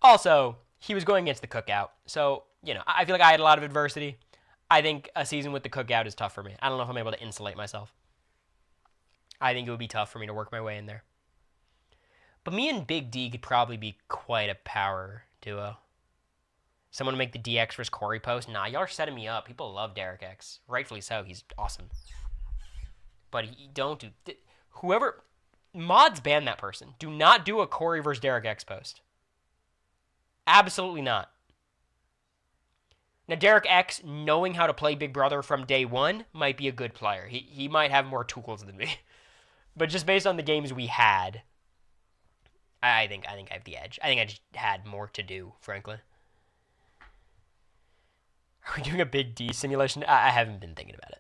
Speaker 1: Also, he was going against the cookout. So, you know, I feel like I had a lot of adversity. I think a season with the cookout is tough for me. I don't know if I'm able to insulate myself. I think it would be tough for me to work my way in there. But me and Big D could probably be quite a power duo. Someone make the DX vs. Cory post? Nah, y'all are setting me up. People love Derek X. Rightfully so. He's awesome. But don't do... Whoever... Mods ban that person. Do not do a Cory vs. Derek X post. Absolutely not. Now, Derek X, knowing how to play Big Brother from day one, might be a good player. He might have more tools than me. But just based on the games we had... I think I have the edge. I think I just had more to do, frankly. We're doing a big D simulation. I haven't been thinking about it.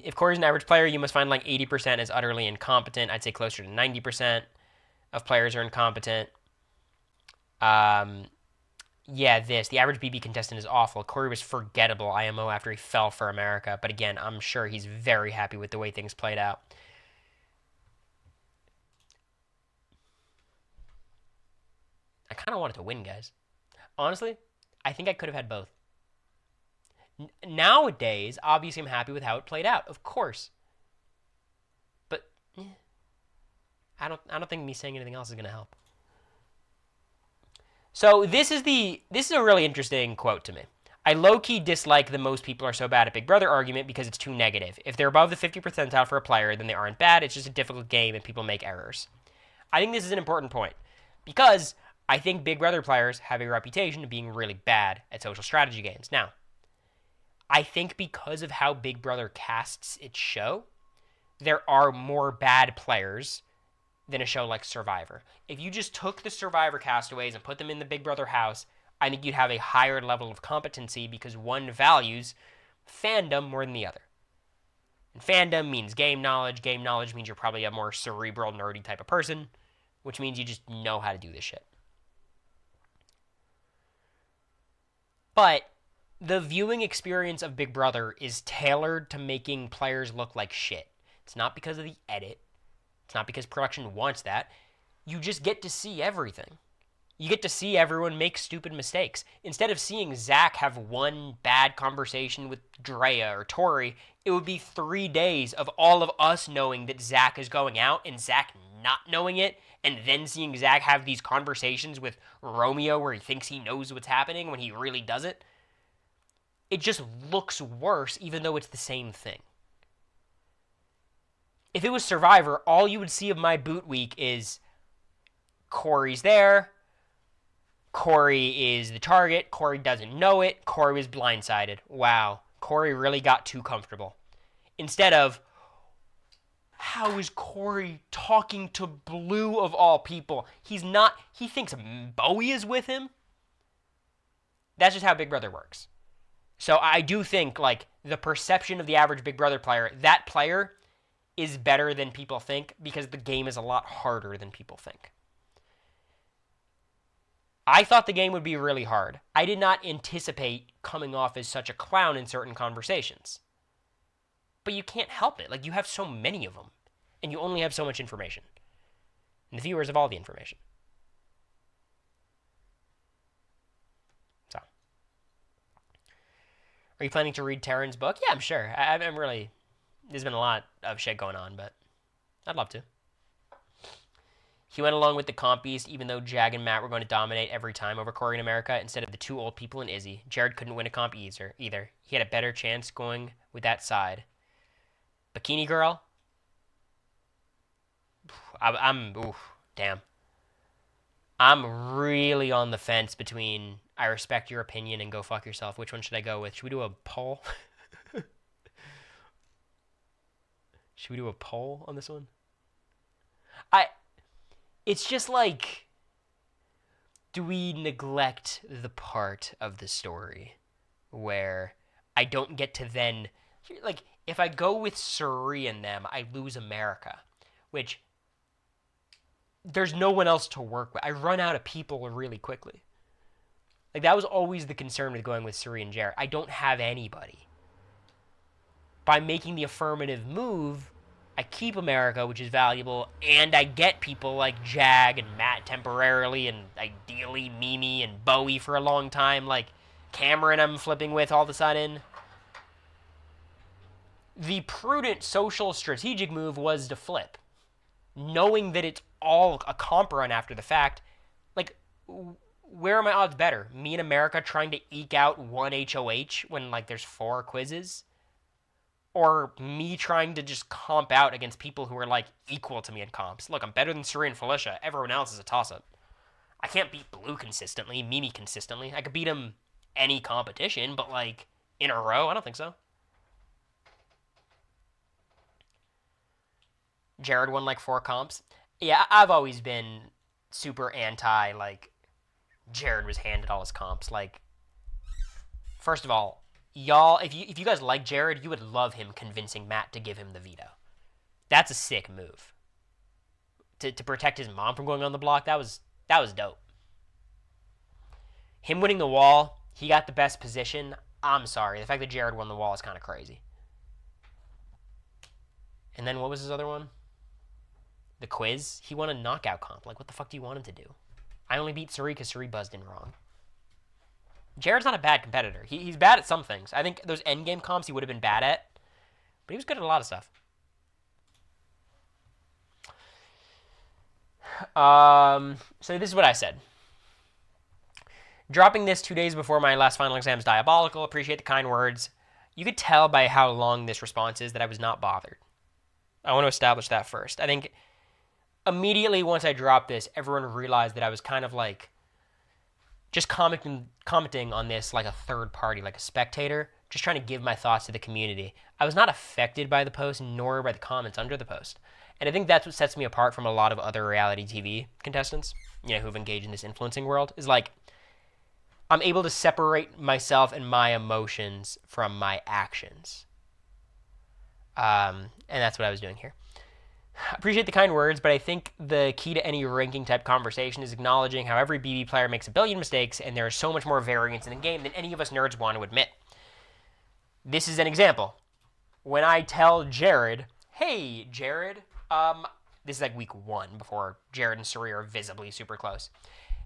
Speaker 1: If Cory's an average player, you must find like 80% is utterly incompetent. I'd say closer to 90% of players are incompetent. Um, yeah, the average BB contestant is awful. Cory was forgettable IMO after he fell for America, but again, I'm sure he's very happy with the way things played out. I kind of wanted to win, guys. Honestly, I think I could have had both. Nowadays, obviously, I'm happy with how it played out, of course. But I don't think me saying anything else is gonna help. So this is a really interesting quote to me. I low-key dislike the most people are so bad at Big Brother argument because it's too negative. If they're above the 50 percentile for a player, then they aren't bad. It's just a difficult game and people make errors. I think this is an important point because I think Big Brother players have a reputation of being really bad at social strategy games. Now, I think because of how Big Brother casts its show, there are more bad players than a show like Survivor. If you just took the Survivor castaways and put them in the Big Brother house, I think you'd have a higher level of competency because one values fandom more than the other. And fandom means game knowledge. Game knowledge means you're probably a more cerebral, nerdy type of person, which means you just know how to do this shit. But the viewing experience of Big Brother is tailored to making players look like shit. It's not because of the edit. It's not because production wants that. You just get to see everything. You get to see everyone make stupid mistakes. Instead of seeing Zach have one bad conversation with Drea or Tori, it would be 3 days of all of us knowing that Zach is going out and Zach not knowing it, and then seeing Zach have these conversations with Romeo where he thinks he knows what's happening when he really doesn't. It just looks worse even though it's the same thing. If it was Survivor, all you would see of my boot week is Cory's there. Cory is the target. Cory doesn't know it. Cory was blindsided. Wow. Cory really got too comfortable. Instead of, how is Cory talking to Blue of all people? He's not, he thinks Bowie is with him. That's just how Big Brother works. So I do think, like, the perception of the average Big Brother player, that player is better than people think because the game is a lot harder than people think. I thought the game would be really hard. I did not anticipate coming off as such a clown in certain conversations. But you can't help it. Like, you have so many of them. And you only have so much information. And the viewers have all the information. So. Are you planning to read Taryn's book? Yeah, I'm sure. I'm really... There's been a lot of shit going on, but I'd love to. He went along with the comp beast, even though Jag and Matt were going to dominate every time over Cory in America instead of the two old people and Izzy. Jared couldn't win a comp either. He had a better chance going with that side. Bikini Girl? Damn. I'm really on the fence between I respect your opinion and go fuck yourself. Which one should I go with? Should we do a poll? Should we do a poll on this one? It's just like, do we neglect the part of the story where I don't get to then, like, if I go with Suri and them, I lose America, which there's no one else to work with. I run out of people really quickly. Like, that was always the concern with going with Suri and Jared. I don't have anybody. By making the affirmative move, I keep America, which is valuable, and I get people like Jag and Matt temporarily, and ideally Mimi and Bowie for a long time, like Cameron I'm flipping with all of a sudden. The prudent social strategic move was to flip. Knowing that it's all a comp run after the fact, like, where are my odds better? Me and America trying to eke out one HOH when, like, there's 4 quizzes? Or me trying to just comp out against people who are, like, equal to me in comps. Look, I'm better than Suri and Felicia. Everyone else is a toss-up. I can't beat Blue consistently, Mimi consistently. I could beat him any competition, but, like, in a row? I don't think so. Jared won, like, 4 comps. Yeah, I've always been super anti, like, Jared was handed all his comps. Like, First of all, y'all, if you guys like Jared, you would love him convincing Matt to give him the veto. That's a sick move. To protect his mom from going on the block, that was dope. Him winning the wall, he got the best position. I'm sorry. The fact that Jared won the wall is kind of crazy. And then what was his other one? The quiz. He won a knockout comp. Like, what the fuck do you want him to do? I only beat Suri because Suri buzzed in wrong. Jared's not a bad competitor. He's bad at some things. I think those endgame comps he would have been bad at, but he was good at a lot of stuff. So this is what I said. Dropping this 2 days before my last final exam is diabolical. Appreciate the kind words. You could tell by how long this response is that I was not bothered. I want to establish that first. I think immediately once I dropped this, everyone realized that I was kind of like just commenting on this like a third party, like a spectator, just trying to give my thoughts to the community. I was not affected by the post, nor by the comments under the post. And I think that's what sets me apart from a lot of other reality TV contestants, who've engaged in this influencing world, is like, I'm able to separate myself and my emotions from my actions. And that's what I was doing here. I appreciate the kind words, but I think the key to any ranking type conversation is acknowledging how every BB player makes a billion mistakes and there is so much more variance in the game than any of us nerds want to admit. This is an example. When I tell Jared, hey, Jared, this is like week 1 before Jared and Suri are visibly super close.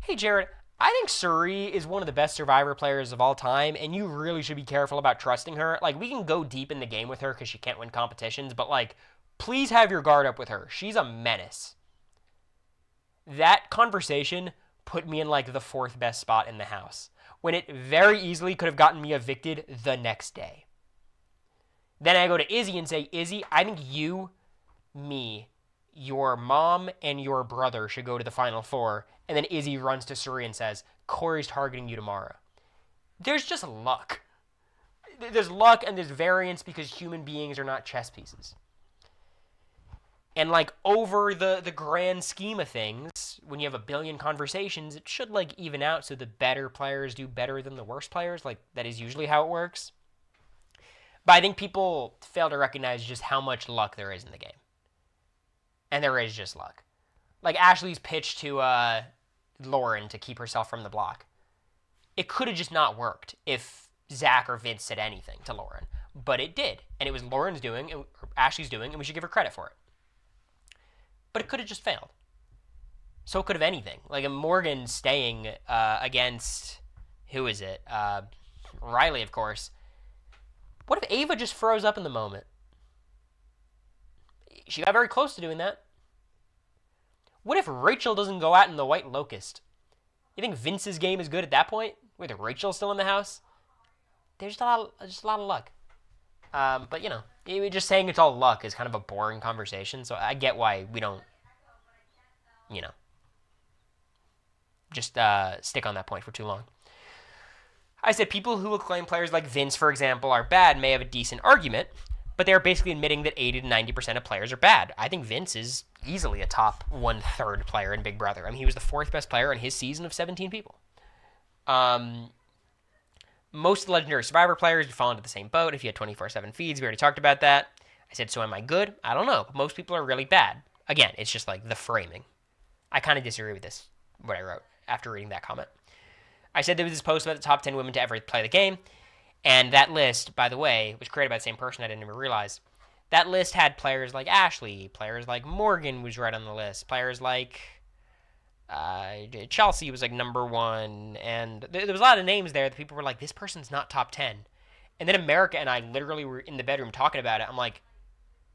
Speaker 1: Hey, Jared, I think Suri is one of the best Survivor players of all time, and you really should be careful about trusting her. Like, we can go deep in the game with her because she can't win competitions, but, like, please have your guard up with her. She's a menace. That conversation put me in, like, the 4th best spot in the house, when it very easily could have gotten me evicted the next day. Then I go to Izzy and say, Izzy, I think you, me, your mom, and your brother should go to the Final Four. And then Izzy runs to Suri and says, Cory's targeting you tomorrow. There's just luck. There's luck and there's variance because human beings are not chess pieces. And, like, over the grand scheme of things, when you have a billion conversations, it should, like, even out so the better players do better than the worst players. Like, that is usually how it works. But I think people fail to recognize just how much luck there is in the game. And there is just luck. Like Ashley's pitch to Lauren to keep herself from the block. It could have just not worked if Zach or Vince said anything to Lauren. But it did. And it was Lauren's doing, or Ashley's doing, and we should give her credit for it. But it could have just failed. So it could have anything. Like a Morgan staying against, who is it? Riley, of course. What if Ava just froze up in the moment? She got very close to doing that. What if Rachel doesn't go out in the White Locust? You think Vince's game is good at that point? With Rachel still in the house? There's just a lot of luck. But, just saying it's all luck is kind of a boring conversation, so I get why we don't, just stick on that point for too long. I said people who acclaim players like Vince, for example, are bad may have a decent argument, but they're basically admitting that 80 to 90% of players are bad. I think Vince is easily a top 1/3 player in Big Brother. I mean, he was the 4th best player in his season of 17 people. Most of the legendary Survivor players would fall into the same boat if you had 24/7 feeds. We already talked about that. I said, so am I good? I don't know. But most people are really bad. Again, it's just like the framing. I kind of disagree with this, what I wrote after reading that comment. I said there was this post about the top 10 women to ever play the game. And that list, by the way, was created by the same person. I didn't even realize. That list had players like Ashley, players like Morgan was right on the list, players like Chelsea was like number 1, and there was a lot of names there that people were like, this person's not top 10. And then America and I literally were in the bedroom talking about it. I'm like,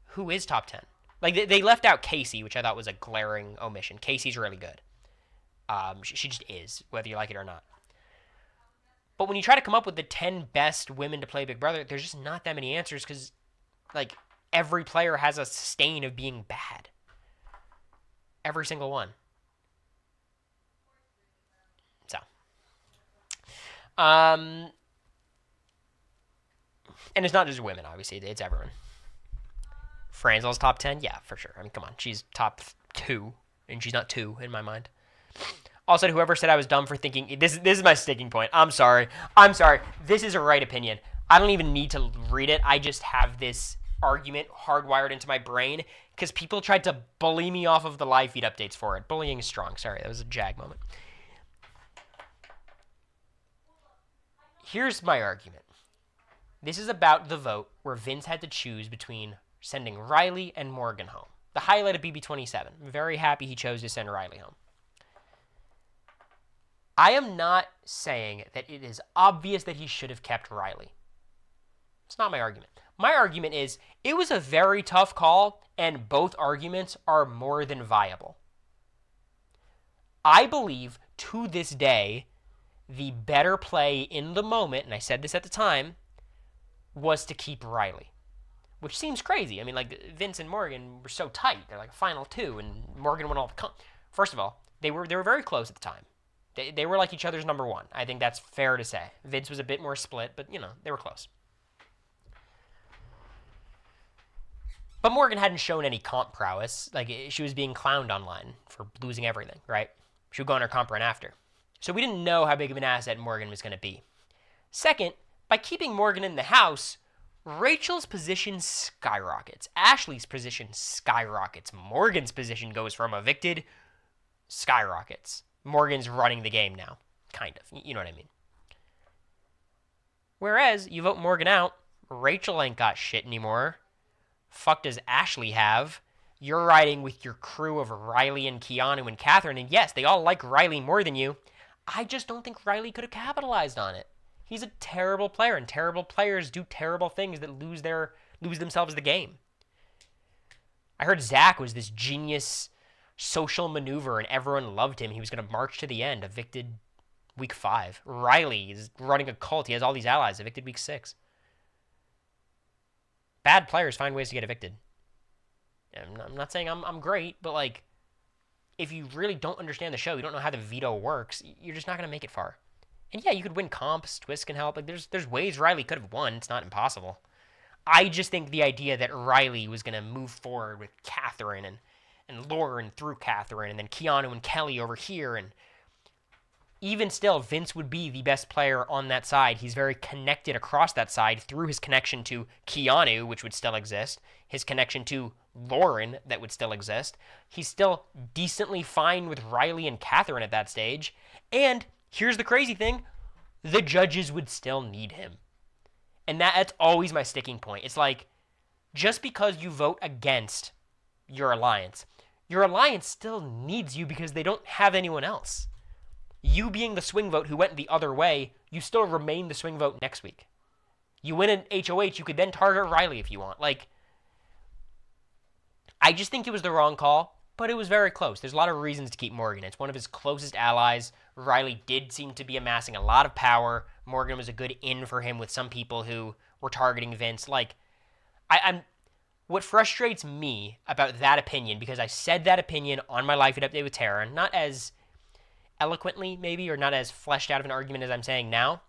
Speaker 1: who is top 10? Like, they left out Casey, which I thought was a glaring omission. Casey's really good. She just is, whether you like it or not. But when you try to come up with the 10 best women to play Big Brother, there's just not that many answers because, like, every player has a stain of being bad. Every single one. So. And it's not just women, obviously. It's everyone. Franzel's top 10? Yeah, for sure. I mean, come on. She's top 2, and she's not 2 in my mind. Also, whoever said I was dumb for thinking this is my sticking point. I'm sorry. This is a right opinion. I don't even need to read it. I just have this argument hardwired into my brain because people tried to bully me off of the live feed updates for it. Bullying is strong. Sorry, that was a jag moment. Here's my argument. This is about the vote where Vince had to choose between sending Riley and Morgan home. The highlight of BB27. I'm very happy he chose to send Riley home. I am not saying that it is obvious that he should have kept Riley. It's not my argument. My argument is it was a very tough call, and both arguments are more than viable. I believe to this day, the better play in the moment, and I said this at the time, was to keep Riley. Which seems crazy. I mean, like, Vince and Morgan were so tight. They're like a final two, and Morgan won all the... First of all, they were very close at the time. They were like each other's number one. I think that's fair to say. Vince was a bit more split, but, you know, they were close. But Morgan hadn't shown any comp prowess. Like, she was being clowned online for losing everything, right? She would go on her comp run after. So we didn't know how big of an asset Morgan was going to be. Second, by keeping Morgan in the house, Rachel's position skyrockets. Ashley's position skyrockets. Morgan's position goes from evicted, skyrockets. Morgan's running the game now. Kind of. You know what I mean. Whereas, you vote Morgan out, Rachel ain't got shit anymore. Fuck does Ashley have? You're riding with your crew of Riley and Keanu and Catherine, and yes, they all like Riley more than you. I just don't think Riley could have capitalized on it. He's a terrible player, and terrible players do terrible things that lose themselves the game. I heard Zach was this genius social maneuver, and everyone loved him. He was going to march to the end, evicted week 5. Riley is running a cult. He has all these allies, evicted week 6. Bad players find ways to get evicted. I'm not saying I'm great, but like, if you really don't understand the show, you don't know how the veto works, you're just not going to make it far. And yeah, you could win comps, twists can help. Like, there's ways Riley could have won. It's not impossible. I just think the idea that Riley was going to move forward with Catherine and Lauren through Catherine, and then Keanu and Kelly over here, and even still, Vince would be the best player on that side. He's very connected across that side through his connection to Keanu, which would still exist, his connection to Lauren, that would still exist. He's still decently fine with Riley and Catherine at that stage. And here's the crazy thing, the judges would still need him. And that's always my sticking point. It's like, just because you vote against your alliance still needs you because they don't have anyone else. You being the swing vote who went the other way, you still remain the swing vote next week. You win an HOH, you could then target Riley if you want. Like, I just think it was the wrong call, but it was very close. There's a lot of reasons to keep Morgan. It's one of his closest allies. Riley did seem to be amassing a lot of power. Morgan was a good in for him with some people who were targeting Vince. Like, what frustrates me about that opinion, because I said that opinion on my Life Feed Update with Taryn, not as eloquently, maybe, or not as fleshed out of an argument as I'm saying now,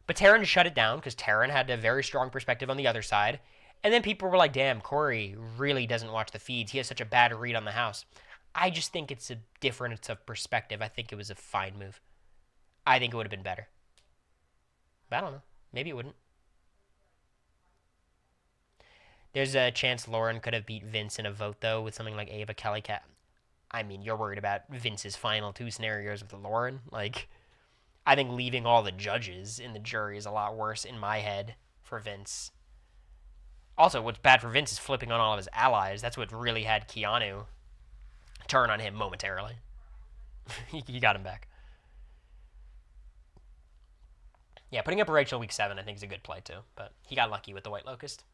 Speaker 1: but Taryn shut it down because Taryn had a very strong perspective on the other side. And then people were like, damn, Cory really doesn't watch the feeds. He has such a bad read on the house. I just think it's a difference of perspective. I think it was a fine move. I think it would have been better. But I don't know. Maybe it wouldn't. There's a chance Lauren could have beat Vince in a vote, though, with something like Ava Kelly Cat. I mean, you're worried about Vince's final 2 scenarios with Lauren. Like, I think leaving all the judges in the jury is a lot worse in my head for Vince. Also, what's bad for Vince is flipping on all of his allies. That's what really had Keanu turn on him momentarily. He got him back. Yeah, putting up Rachel week 7 I think is a good play too, but he got lucky with the White Locust.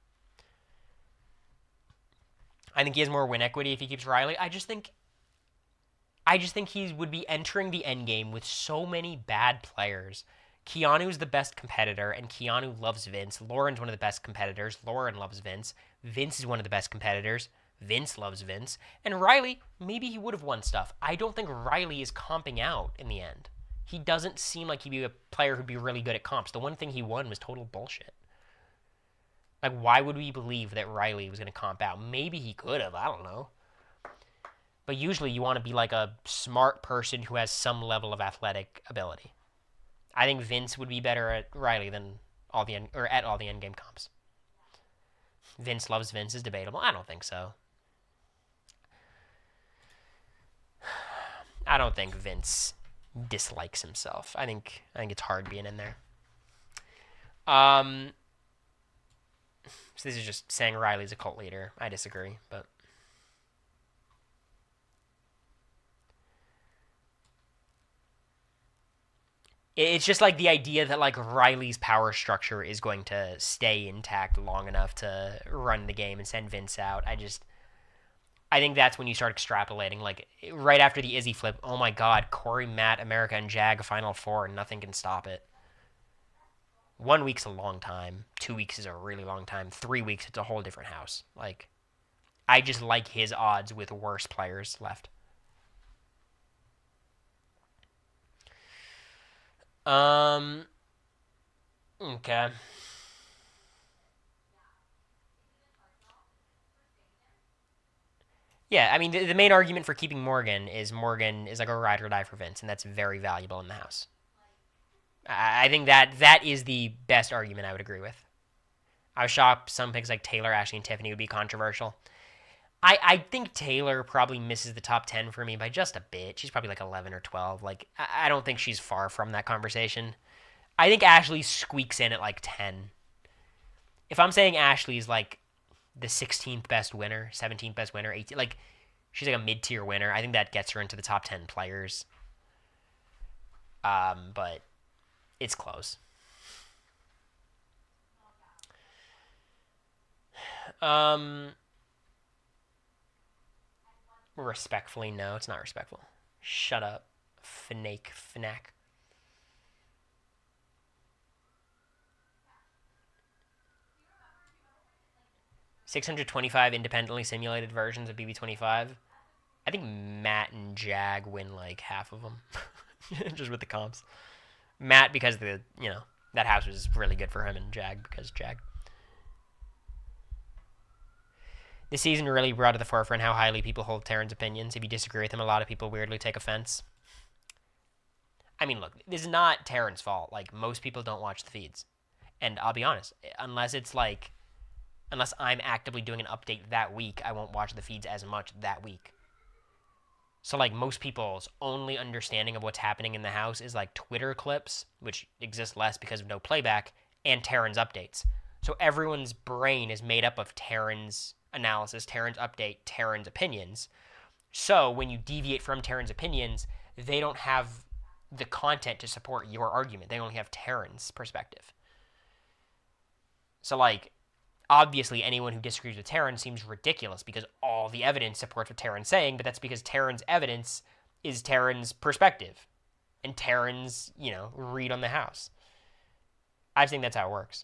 Speaker 1: I think he has more win equity if he keeps Riley. I just think he would be entering the endgame with so many bad players. Keanu's the best competitor, and Keanu loves Vince. Lauren's one of the best competitors. Lauren loves Vince. Vince is one of the best competitors. Vince loves Vince. And Riley, maybe he would have won stuff. I don't think Riley is comping out in the end. He doesn't seem like he'd be a player who'd be really good at comps. The one thing he won was total bullshit. Like, why would we believe that Riley was going to comp out? Maybe he could have. I don't know. But usually you want to be like a smart person who has some level of athletic ability. I think Vince would be better at Riley than at all the endgame comps. Vince loves Vince is debatable. I don't think so. I don't think Vince dislikes himself. I think it's hard being in there. So this is just saying Riley's a cult leader. I disagree, but it's just like the idea that like Riley's power structure is going to stay intact long enough to run the game and send Vince out. I think that's when you start extrapolating. Like right after the Izzy flip, oh my God, Cory, Matt, America, and Jag Final Four, and nothing can stop it. 1 week's a long time. 2 weeks is a really long time. 3 weeks, it's a whole different house. Like, I just like his odds with worse players left. Okay. Yeah, I mean, the main argument for keeping Morgan is like a ride or die for Vince, and that's very valuable in the house. I think that is the best argument I would agree with. I was shocked some picks like Taylor, Ashley, and Tiffany would be controversial. I think Taylor probably misses the top 10 for me by just a bit. She's probably like 11 or 12. Like, I don't think she's far from that conversation. I think Ashley squeaks in at like 10. If I'm saying Ashley's like the 16th best winner, 17th best winner, 18th, like she's like a mid-tier winner, I think that gets her into the top 10 players. But it's close. Respectfully, no, it's not respectful. Shut up, Fnac. 625 independently simulated versions of BB27. I think Matt and Jag win like half of them, just with the comps. Matt because that house was really good for him, and Jag because Jag. This season really brought to the forefront how highly people hold Taryn's opinions. If you disagree with him, a lot of people weirdly take offense. I mean, look, this is not Taryn's fault. Like, most people don't watch the feeds. And I'll be honest, unless I'm actively doing an update that week, I won't watch the feeds as much that week. So, like, most people's only understanding of what's happening in the house is, like, Twitter clips, which exist less because of no playback, and Taryn's updates. So everyone's brain is made up of Taryn's analysis, Taryn's update, Taryn's opinions. So when you deviate from Taryn's opinions, they don't have the content to support your argument. They only have Taryn's perspective. So, like, obviously anyone who disagrees with Taryn seems ridiculous because all the evidence supports what Taryn's saying, but that's because Taryn's evidence is Taryn's perspective and Taryn's, read on the house. I think that's how it works.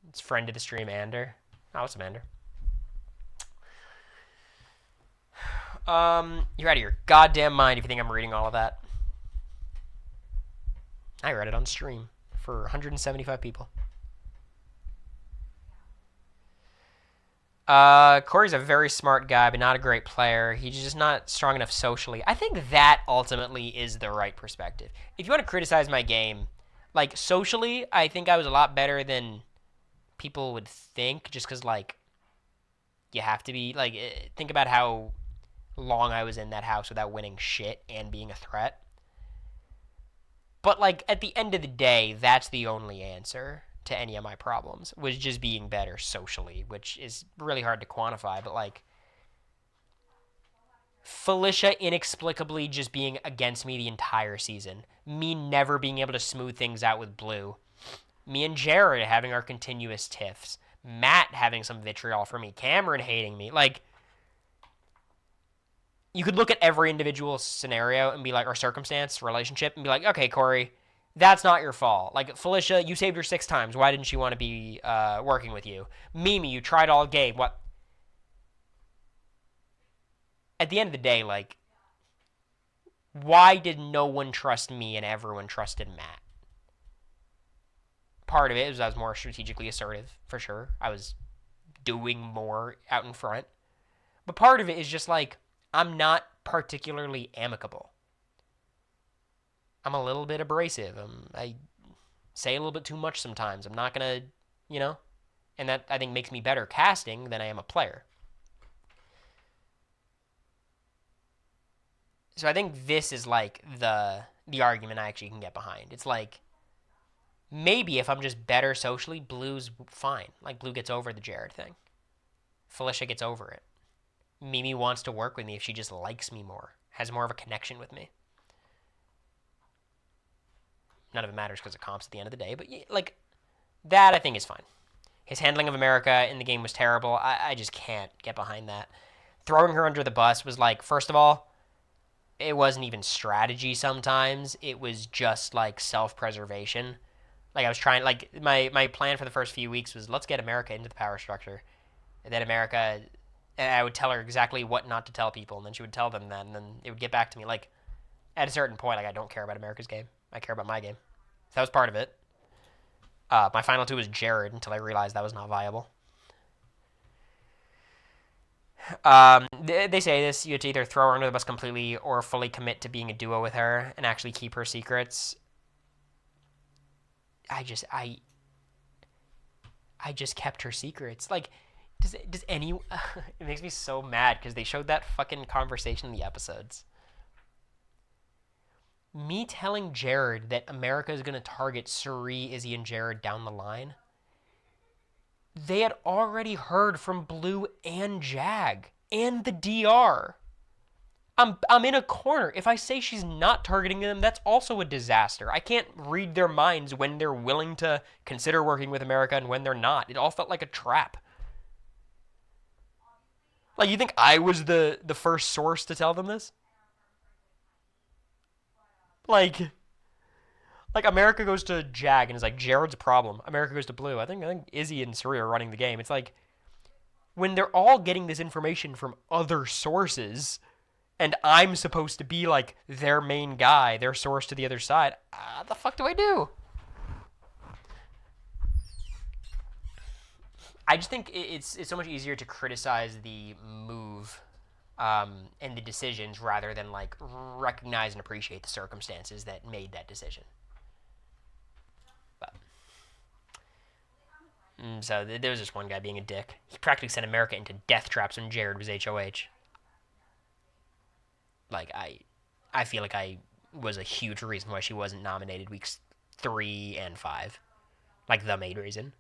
Speaker 1: It's friend of the stream, Ander. Oh, what's up, Ander? You're out of your goddamn mind if you think I'm reading all of that. I read it on stream for 175 people. Cory's a very smart guy, but not a great player. He's just not strong enough socially. I think that ultimately is the right perspective. If you want to criticize my game, like, socially, I think I was a lot better than people would think, just because, like, you have to be, like, think about how long I was in that house without winning shit and being a threat. But, like, at the end of the day, that's the only answer to any of my problems, was just being better socially, which is really hard to quantify, but, like, Felicia inexplicably just being against me the entire season, me never being able to smooth things out with Blue, me and Jared having our continuous tiffs, Matt having some vitriol for me, Cameron hating me, like, you could look at every individual scenario and be like, or circumstance, relationship, and be like, okay, Cory, that's not your fault. Like, Felicia, you saved her 6 times. Why didn't she want to be working with you? Mimi, you tried all game. What? At the end of the day, like, why did no one trust me and everyone trusted Matt? Part of it was I was more strategically assertive, for sure. I was doing more out in front. But part of it is just like, I'm not particularly amicable. I'm a little bit abrasive. I say a little bit too much sometimes. I'm not going to, you know, and that I think makes me better casting than I am a player. So I think this is like the argument I actually can get behind. It's like, maybe if I'm just better socially, Blue's fine. Like, Blue gets over the Jared thing. Felicia gets over it. Mimi wants to work with me if she just likes me more, has more of a connection with me. None of it matters because of comps at the end of the day, but like, that I think is fine. His handling of America in the game was terrible. I just can't get behind that. Throwing her under the bus was like, first of all, it wasn't even strategy sometimes. It was just like self-preservation. Like, I was trying, like, my plan for the first few weeks was, let's get America into the power structure. And then America, and I would tell her exactly what not to tell people, and then she would tell them that, and then it would get back to me. Like, at a certain point, like, I don't care about America's game. I care about my game. So that was part of it. My final two was Jared until I realized that was not viable. They say this, you have to either throw her under the bus completely or fully commit to being a duo with her and actually keep her secrets. I just kept her secrets. Like, does any it makes me so mad because they showed that fucking conversation in the episodes. Me telling Jared that America is going to target Suri, Izzy, and Jared down the line. They had already heard from Blue and Jag and the DR. I'm in a corner. If I say she's not targeting them, that's also a disaster. I can't read their minds when they're willing to consider working with America and when they're not. It all felt like a trap. Like, you think I was the first source to tell them this? Like America goes to Jag and is like, Jared's a problem. America goes to Blue. I think Izzy and Suri are running the game. It's like, when they're all getting this information from other sources, and I'm supposed to be like their main guy, their source to the other side, what the fuck do I do? I just think it's so much easier to criticize the move and the decisions rather than like recognize and appreciate the circumstances that made that decision. But so there was this one guy being a dick. He practically sent America into death traps when Jared was HOH. Like, I feel like I was a huge reason why she wasn't nominated weeks 3 and 5. Like, the main reason.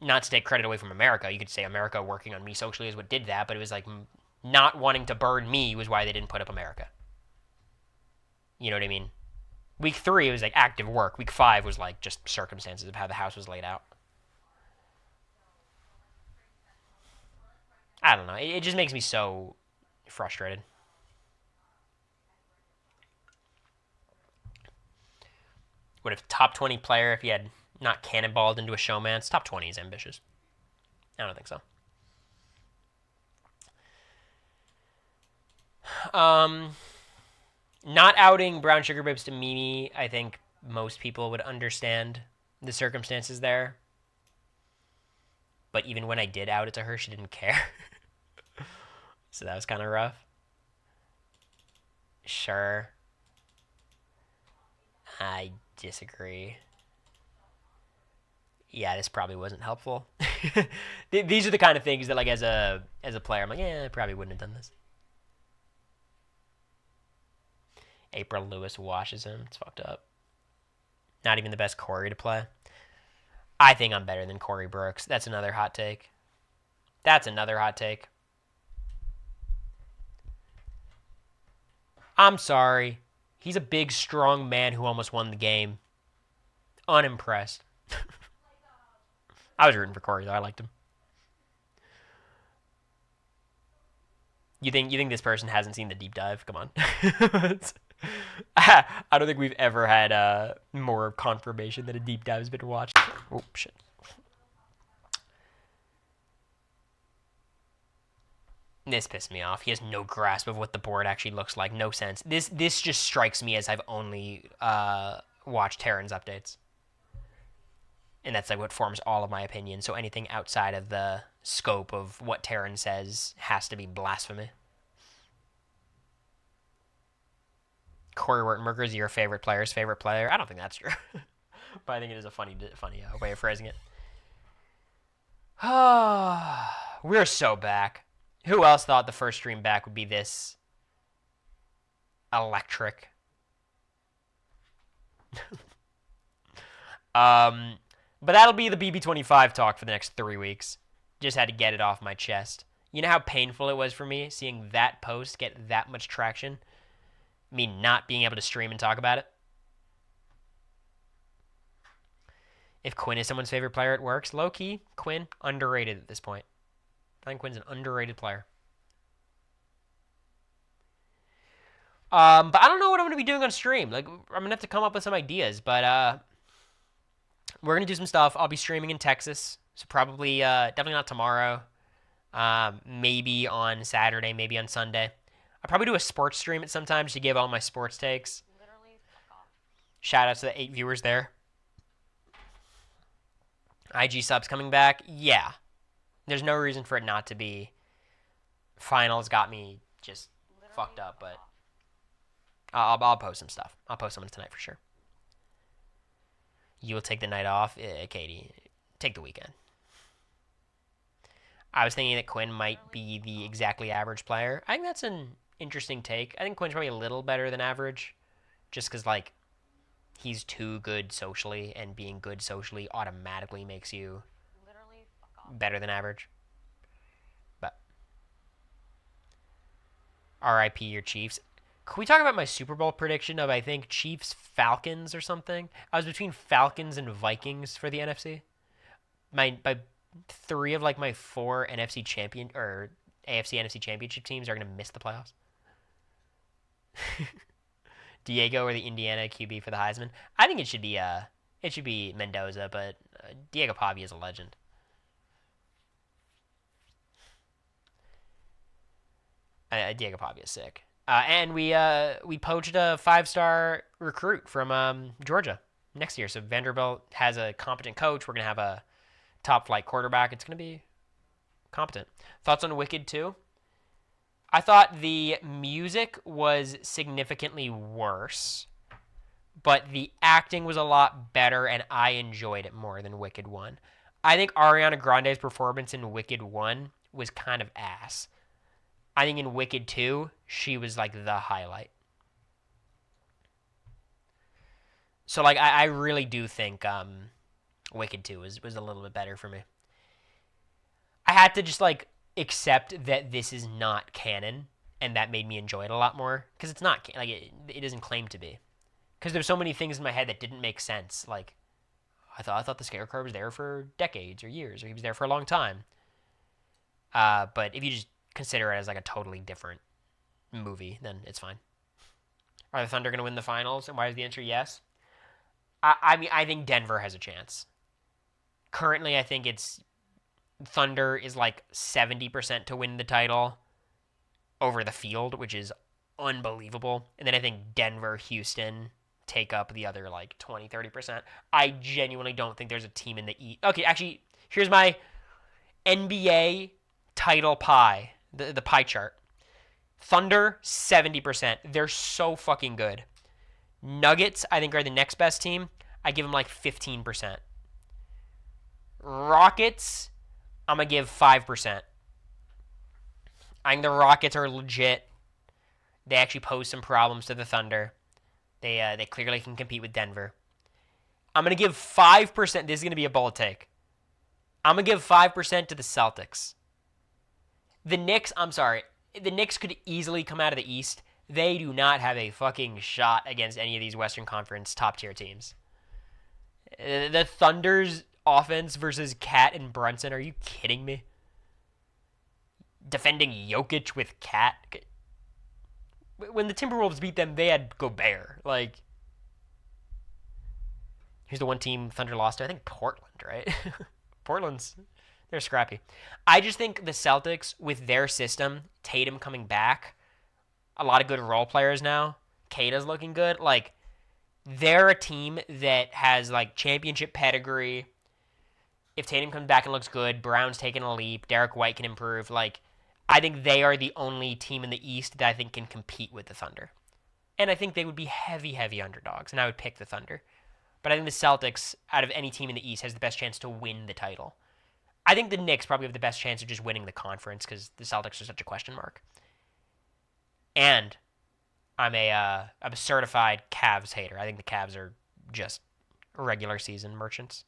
Speaker 1: Not to take credit away from America. You could say America working on me socially is what did that, but it was like not wanting to burn me was why they didn't put up America. You know what I mean? Week 3, it was like active work. Week 5 was like just circumstances of how the house was laid out. I don't know. It just makes me so frustrated. What if top 20 player, if he had not cannonballed into a showman's, top 20 is ambitious. I don't think so. Not outing Brown Sugar Bibs to Mimi, I think most people would understand the circumstances there. But even when I did out it to her, she didn't care. So that was kind of rough. Sure. I disagree. Yeah, this probably wasn't helpful. These are the kind of things that, like, as a player, I'm like, I probably wouldn't have done this. April Lewis washes him. It's fucked up. Not even the best Cory to play. I think I'm better than Cory Brooks. That's another hot take. I'm sorry. He's a big, strong man who almost won the game. Unimpressed. I was rooting for Cory, though. I liked him. You think this person hasn't seen the deep dive? Come on. I don't think we've ever had more confirmation that a deep dive has been watched. Oh, shit. This pissed me off. He has no grasp of what the board actually looks like. No sense. This just strikes me as I've only watched Terran's updates. And that's like what forms all of my opinion. So anything outside of the scope of what Taryn says has to be blasphemy. Cory Wurtenberger is your favorite player's favorite player. I don't think that's true, but I think it is a funny way of phrasing it. We're so back. Who else thought the first stream back would be this electric? But that'll be the BB25 talk for the next 3 weeks. Just had to get it off my chest. You know how painful it was for me seeing that post get that much traction? Me not being able to stream and talk about it? If Quinn is someone's favorite player, it works. Low-key, Quinn, underrated at this point. I think Quinn's an underrated player. But I don't know what I'm going to be doing on stream. Like, I'm going to have to come up with some ideas, but we're going to do some stuff. I'll be streaming in Texas, so probably, definitely not tomorrow. Maybe on Saturday, maybe on Sunday. I'll probably do a sports stream at some time to give all my sports takes.
Speaker 2: Literally, fuck off.
Speaker 1: Shout out to the 8 viewers there. IG subs coming back? Yeah. There's no reason for it not to be. Finals got me just
Speaker 2: Literally
Speaker 1: fucked up, but
Speaker 2: off.
Speaker 1: I'll post some stuff. I'll post something tonight for sure. You will take the night off? Katie, take the weekend. I was thinking that Quinn might be the exactly average player. I think that's an interesting take. I think Quinn's probably a little better than average, just because, like, he's too good socially, and being good socially automatically makes you
Speaker 2: Literally, fuck off.
Speaker 1: better than average. But RIP your Chiefs. Can we talk about my Super Bowl prediction of, I think, Chiefs Falcons or something? I was between Falcons and Vikings for the NFC. My 3 of like my 4 NFC champion or AFC NFC championship teams are gonna miss the playoffs. Diego or the Indiana QB for the Heisman? I think it should be Mendoza, but Diego Pavia is a legend. Diego Pavia is sick. And we poached a 5-star recruit from Georgia next year. So Vanderbilt has a competent coach. We're gonna have a top flight quarterback. It's gonna be competent. Thoughts on Wicked 2? I thought the music was significantly worse, but the acting was a lot better, and I enjoyed it more than Wicked 1. I think Ariana Grande's performance in Wicked 1 was kind of ass. I think in Wicked 2, she was like the highlight. So like I really do think Wicked 2 was a little bit better for me. I had to just like accept that this is not canon, and that made me enjoy it a lot more, because it's not like it doesn't claim to be. Because there's so many things in my head that didn't make sense. Like I thought the Scarecrow was there for decades or years, or he was there for a long time. But if you just consider it as like a totally different movie, then it's fine. Are the Thunder going to win the finals? And why is the answer yes? I mean, I think Denver has a chance. Currently, I think it's Thunder is like 70% to win the title over the field, which is unbelievable. And then I think Denver, Houston take up the other like 20, 30%. I genuinely don't think there's a team in the East. Okay, actually, here's my NBA title pie, the pie chart. Thunder, 70%. They're so fucking good. Nuggets, I think, are the next best team. I give them like 15%. Rockets, I'm going to give 5%. I think the Rockets are legit. They actually pose some problems to the Thunder. They clearly can compete with Denver. I'm going to give 5%. This is going to be a bold take. I'm going to give 5% to the Celtics. The Knicks, I'm sorry. The Knicks could easily come out of the East. They do not have a fucking shot against any of these Western Conference top-tier teams. The Thunder's offense versus Cat and Brunson, are you kidding me? Defending Jokic with Cat. When the Timberwolves beat them, they had Gobert. Like, here's the one team Thunder lost to. I think Portland, right? They're scrappy. I just think the Celtics, with their system, Tatum coming back, a lot of good role players now, Kata's looking good. Like, they're a team that has, like, championship pedigree. If Tatum comes back and looks good, Brown's taking a leap, Derek White can improve. Like, I think they are the only team in the East that I think can compete with the Thunder. And I think they would be heavy, heavy underdogs, and I would pick the Thunder. But I think the Celtics, out of any team in the East, has the best chance to win the title. I think the Knicks probably have the best chance of just winning the conference because the Celtics are such a question mark. And I'm a certified Cavs hater. I think the Cavs are just regular season merchants.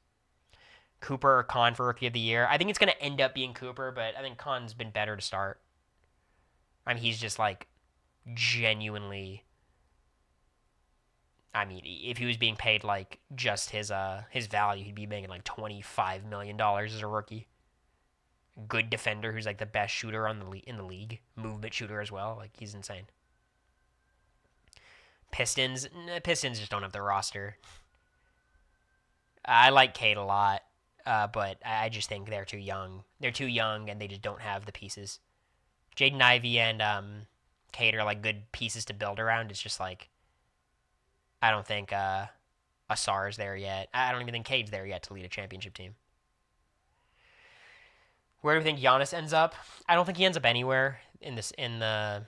Speaker 1: Cooper or Kahn for Rookie of the Year. I think it's going to end up being Cooper, but I think Kahn's been better to start. I mean, he's just like genuinely. I mean, if he was being paid like just his value, he'd be making like $25 million as a rookie. Good defender who's like the best shooter in the league, movement shooter as well. Like he's insane. Pistons just don't have the roster. I like Cade a lot, but I just think they're too young. They're too young, and they just don't have the pieces. Jaden Ivey and Cade are like good pieces to build around. It's just like I don't think Asar's there yet. I don't even think Cade's there yet to lead a championship team. Where do we think Giannis ends up? I don't think he ends up anywhere in the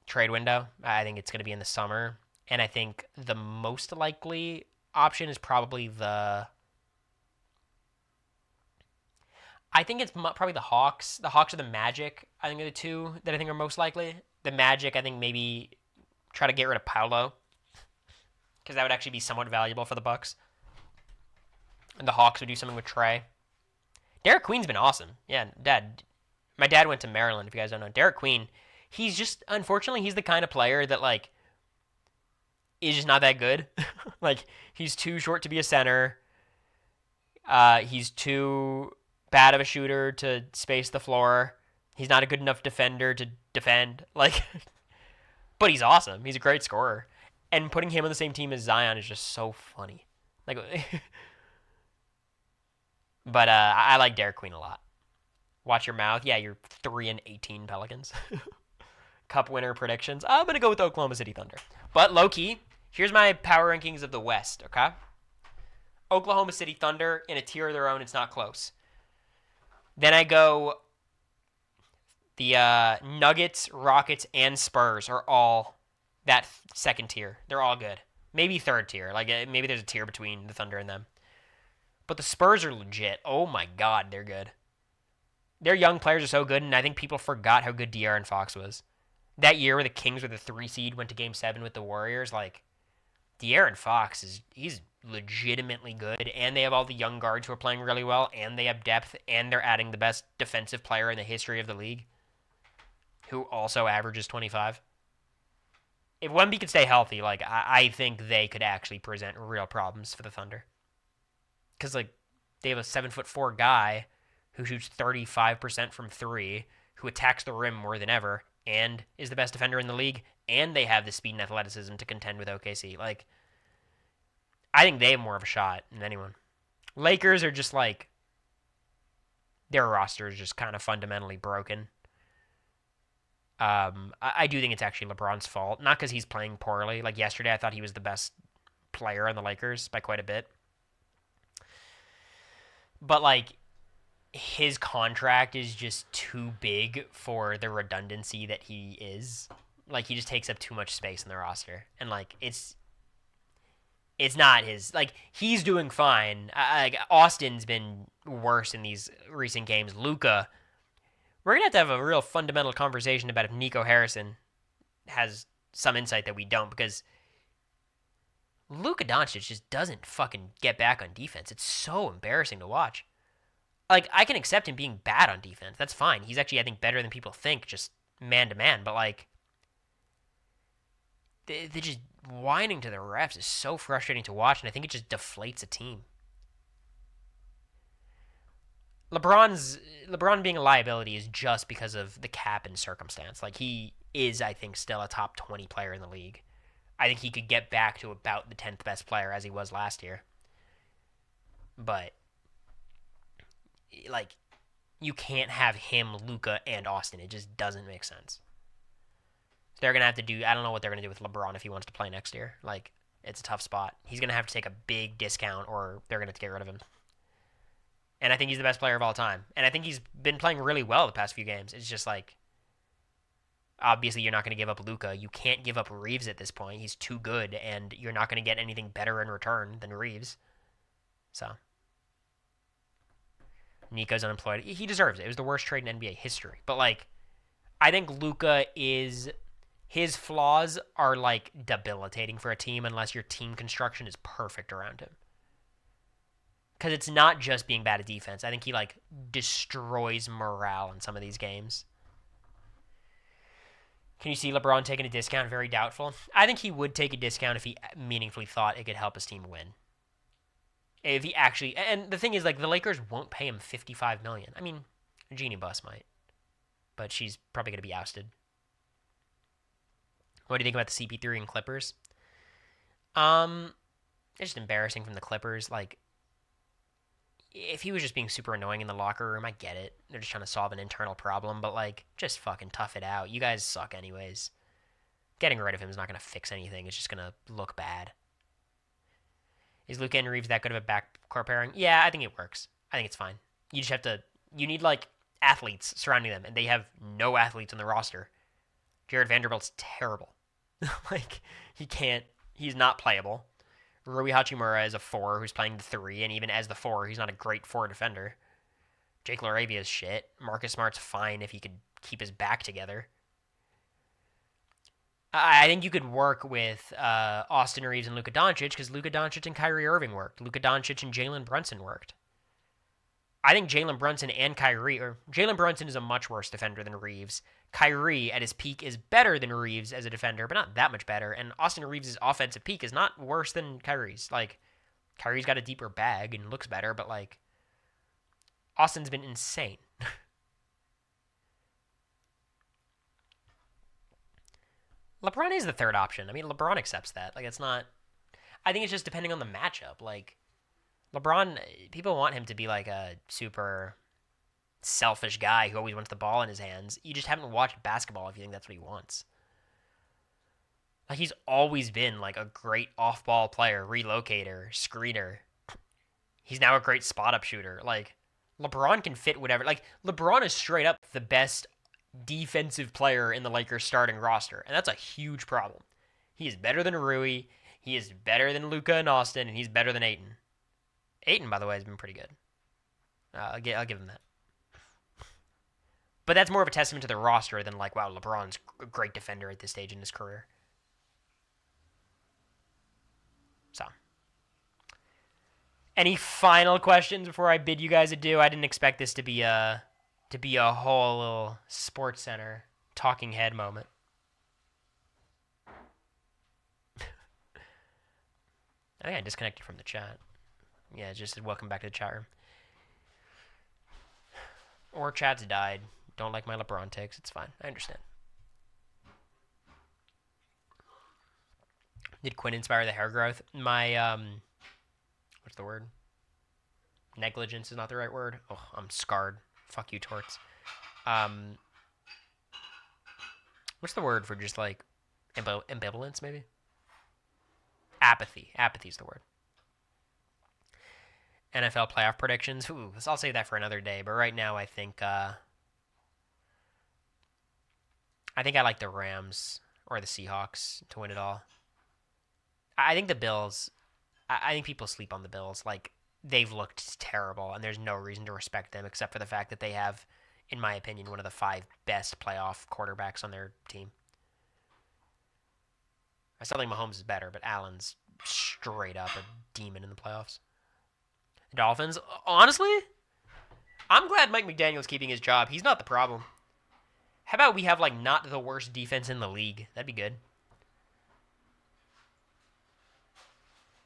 Speaker 1: trade window. I think it's going to be in the summer, and I think the most likely option is probably I think it's probably the Hawks. The Hawks or the Magic, I think, are the two that I think are most likely. The Magic, I think, maybe try to get rid of Paolo, because that would actually be somewhat valuable for the Bucks. And the Hawks would do something with Trey. Derek Queen's been awesome. Yeah, my dad went to Maryland, if you guys don't know. Derek Queen, he's just, unfortunately, he's the kind of player that, like, is just not that good. Like, he's too short to be a center. He's too bad of a shooter to space the floor. He's not a good enough defender to defend. Like, but he's awesome. He's a great scorer. And putting him on the same team as Zion is just so funny. Like, but I like Derek Queen a lot. Watch your mouth. Yeah, you're 3-18 Pelicans. Cup winner predictions. I'm gonna go with Oklahoma City Thunder. But low key, here's my power rankings of the West. Okay. Oklahoma City Thunder in a tier of their own. It's not close. Then I go. The Nuggets, Rockets, and Spurs are all that second tier. They're all good. Maybe third tier. Like maybe there's a tier between the Thunder and them. But the Spurs are legit. Oh my God, they're good. Their young players are so good, and I think people forgot how good De'Aaron Fox was. That year where the Kings were the 3 seed, went to Game 7 with the Warriors, like, De'Aaron Fox, he's legitimately good, and they have all the young guards who are playing really well, and they have depth, and they're adding the best defensive player in the history of the league, who also averages 25. If Wemby could stay healthy, like, I think they could actually present real problems for the Thunder. Because, like, they have a 7'4" guy who shoots 35% from 3, who attacks the rim more than ever, and is the best defender in the league, and they have the speed and athleticism to contend with OKC. Like, I think they have more of a shot than anyone. Lakers are just like, their roster is just kind of fundamentally broken. I do think it's actually LeBron's fault. Not because he's playing poorly. Like yesterday, I thought he was the best player on the Lakers by quite a bit. But, like, his contract is just too big for the redundancy that he is. Like, he just takes up too much space in the roster. And, like, it's not his... Like, he's doing fine. Austin's been worse in these recent games. Luka, we're going to have a real fundamental conversation about if Nico Harrison has some insight that we don't, because Luka Doncic just doesn't fucking get back on defense. It's so embarrassing to watch. Like, I can accept him being bad on defense. That's fine. He's actually, I think, better than people think, just man-to-man. But, like, they're just whining to the refs is so frustrating to watch, and I think it just deflates a team. LeBron being a liability is just because of the cap and circumstance. Like, he is, I think, still a top 20 player in the league. I think he could get back to about the 10th best player as he was last year. But, like, you can't have him, Luka, and Austin. It just doesn't make sense. So they're going to have to do... I don't know what they're going to do with LeBron if he wants to play next year. Like, it's a tough spot. He's going to have to take a big discount, or they're going to have to get rid of him. And I think he's the best player of all time. And I think he's been playing really well the past few games. It's just like, obviously, you're not going to give up Luka. You can't give up Reeves at this point. He's too good, and you're not going to get anything better in return than Reeves. So, Nico's unemployed. He deserves it. It was the worst trade in NBA history. But, like, I think Luka is... His flaws are, like, debilitating for a team unless your team construction is perfect around him. Because it's not just being bad at defense. I think he, like, destroys morale in some of these games. Can you see LeBron taking a discount? Very doubtful. I think he would take a discount if he meaningfully thought it could help his team win. If he actually... And the thing is, like, the Lakers won't pay him $55 million. I mean, Jeannie Buss might. But she's probably going to be ousted. What do you think about the CP3 and Clippers? It's just embarrassing from the Clippers. Like, if he was just being super annoying in the locker room, I get it. They're just trying to solve an internal problem, but, like, just fucking tough it out. You guys suck anyways. Getting rid of him is not going to fix anything. It's just going to look bad. Is Luka and Reeves that good of a backcourt pairing? Yeah, I think it works. I think it's fine. You just have to... You need, like, athletes surrounding them, and they have no athletes on the roster. Jared Vanderbilt's terrible. Like, he can't... He's not playable. Rui Hachimura is a 4 who's playing the 3, and even as the 4, he's not a great 4 defender. Jake LaRavia is shit. Marcus Smart's fine if he could keep his back together. I think you could work with Austin Reeves and Luka Doncic because Luka Doncic and Kyrie Irving worked. Luka Doncic and Jalen Brunson worked. I think Jalen Brunson and Kyrie... Or Jalen Brunson is a much worse defender than Reeves. Kyrie, at his peak, is better than Reeves as a defender, but not that much better. And Austin Reeves' offensive peak is not worse than Kyrie's. Like, Kyrie's got a deeper bag and looks better, but, like, Austin's been insane. LeBron is the third option. I mean, LeBron accepts that. Like, it's not... I think it's just depending on the matchup. Like, LeBron, people want him to be, like, a super... selfish guy who always wants the ball in his hands. You just haven't watched basketball if you think that's what he wants. Like, he's always been, like, a great off-ball player, relocator, screener. He's now a great spot-up shooter. Like, LeBron can fit whatever. Like, LeBron is straight up the best defensive player in the Lakers starting roster, and that's a huge problem. He is better than Rui. He is better than Luka and Austin, and he's better than Ayton. Ayton, by the way, has been pretty good. I'll give him that. But that's more of a testament to the roster than, like, wow, LeBron's a great defender at this stage in his career. So. Any final questions before I bid you guys adieu? I didn't expect this to be a whole little Sports Center talking head moment. I think I disconnected from the chat. Yeah, just welcome back to the chat room. Or chat's died. Don't like my LeBron takes. It's fine. I understand. Did Quinn inspire the hair growth? My, what's the word? Negligence is not the right word. Oh, I'm scarred. Fuck you, Torts. What's the word for just, like, ambivalence, maybe? Apathy. Apathy's the word. NFL playoff predictions. Ooh, I'll save that for another day. But right now, I think I like the Rams or the Seahawks to win it all. I think the Bills. I think people sleep on the Bills. Like, they've looked terrible, and there's no reason to respect them except for the fact that they have, in my opinion, one of the 5 best playoff quarterbacks on their team. I still think Mahomes is better, but Allen's straight up a demon in the playoffs. The Dolphins, honestly, I'm glad Mike McDaniel's keeping his job. He's not the problem. How about we have, like, not the worst defense in the league? That'd be good.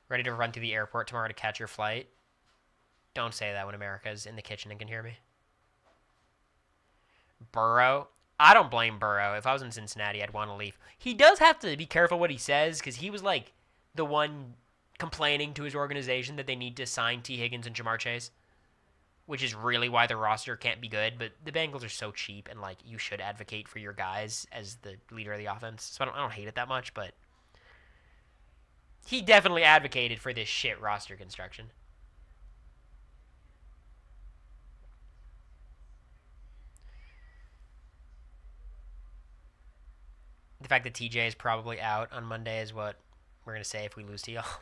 Speaker 1: Ready to run through the airport tomorrow to catch your flight? Don't say that when America's in the kitchen and can hear me. Burrow. I don't blame Burrow. If I was in Cincinnati, I'd want to leave. He does have to be careful what he says because he was, like, the one complaining to his organization that they need to sign T. Higgins and Jamar Chase, which is really why the roster can't be good. But the Bengals are so cheap, and, like, you should advocate for your guys as the leader of the offense. So I don't hate it that much, but he definitely advocated for this shit roster construction. The fact that TJ is probably out on Monday is what we're going to say if we lose to y'all. Are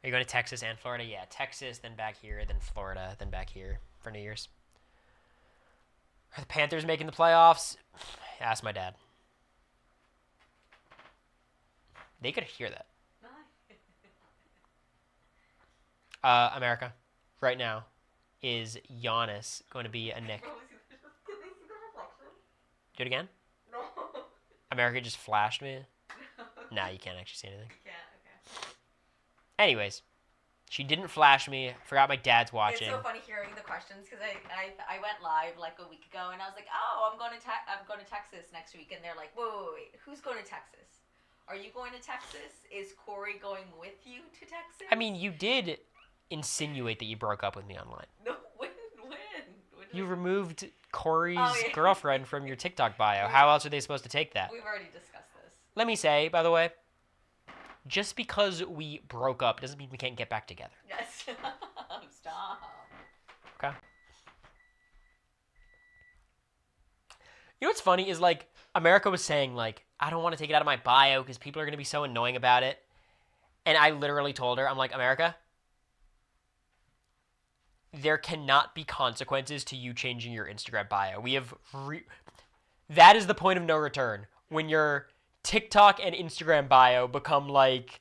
Speaker 1: you going to Texas and Florida? Yeah, Texas, then back here, then Florida, then back here for New Year's. Are the Panthers making the playoffs? Ask my dad. They could hear that. America, right now, is Giannis going to be a Knick?
Speaker 2: Bro, can they see the reflection?
Speaker 1: Do it again?
Speaker 2: No.
Speaker 1: America just flashed me. Nah, you can't actually see anything.
Speaker 2: Yeah, okay.
Speaker 1: Anyways, she didn't flash me. I forgot my dad's watching.
Speaker 2: It's so funny hearing the questions because I went live like a week ago and I was like, oh, I'm going to Texas next week, and they're like, wait, who's going to Texas? Are you going to Texas? Is Cory going with you to Texas?
Speaker 1: I mean, you did insinuate that you broke up with me online.
Speaker 2: No, when
Speaker 1: You removed Cory's
Speaker 2: Oh, yeah.
Speaker 1: girlfriend from your TikTok bio. How else are they supposed to take that?
Speaker 2: We've already discussed this.
Speaker 1: Let me say, by the way, just because we broke up doesn't mean we can't get back together.
Speaker 2: Yes. Stop.
Speaker 1: Okay. You know what's funny is, like, America was saying, like, I don't want to take it out of my bio because people are going to be so annoying about it. And I literally told her, I'm like, America, there cannot be consequences to you changing your Instagram bio. We have that is the point of no return. When your TikTok and Instagram bio become like,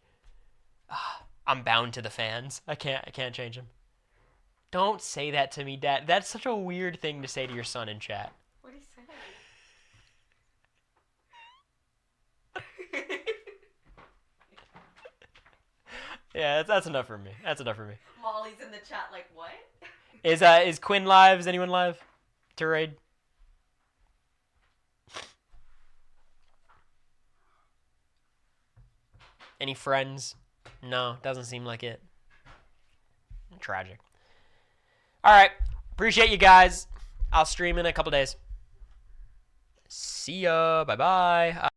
Speaker 1: I'm bound to the fans. I can't change them. Don't say that to me, Dad. That's such a weird thing to say to your son in chat.
Speaker 2: What do you say?
Speaker 1: Yeah, that's enough for me. That's enough for me.
Speaker 2: Molly's in the chat like, what?
Speaker 1: Is Quinn live? Is anyone live to raid? Any friends? No, doesn't seem like it. Tragic. All right. Appreciate you guys. I'll stream in a couple days. See ya. Bye-bye.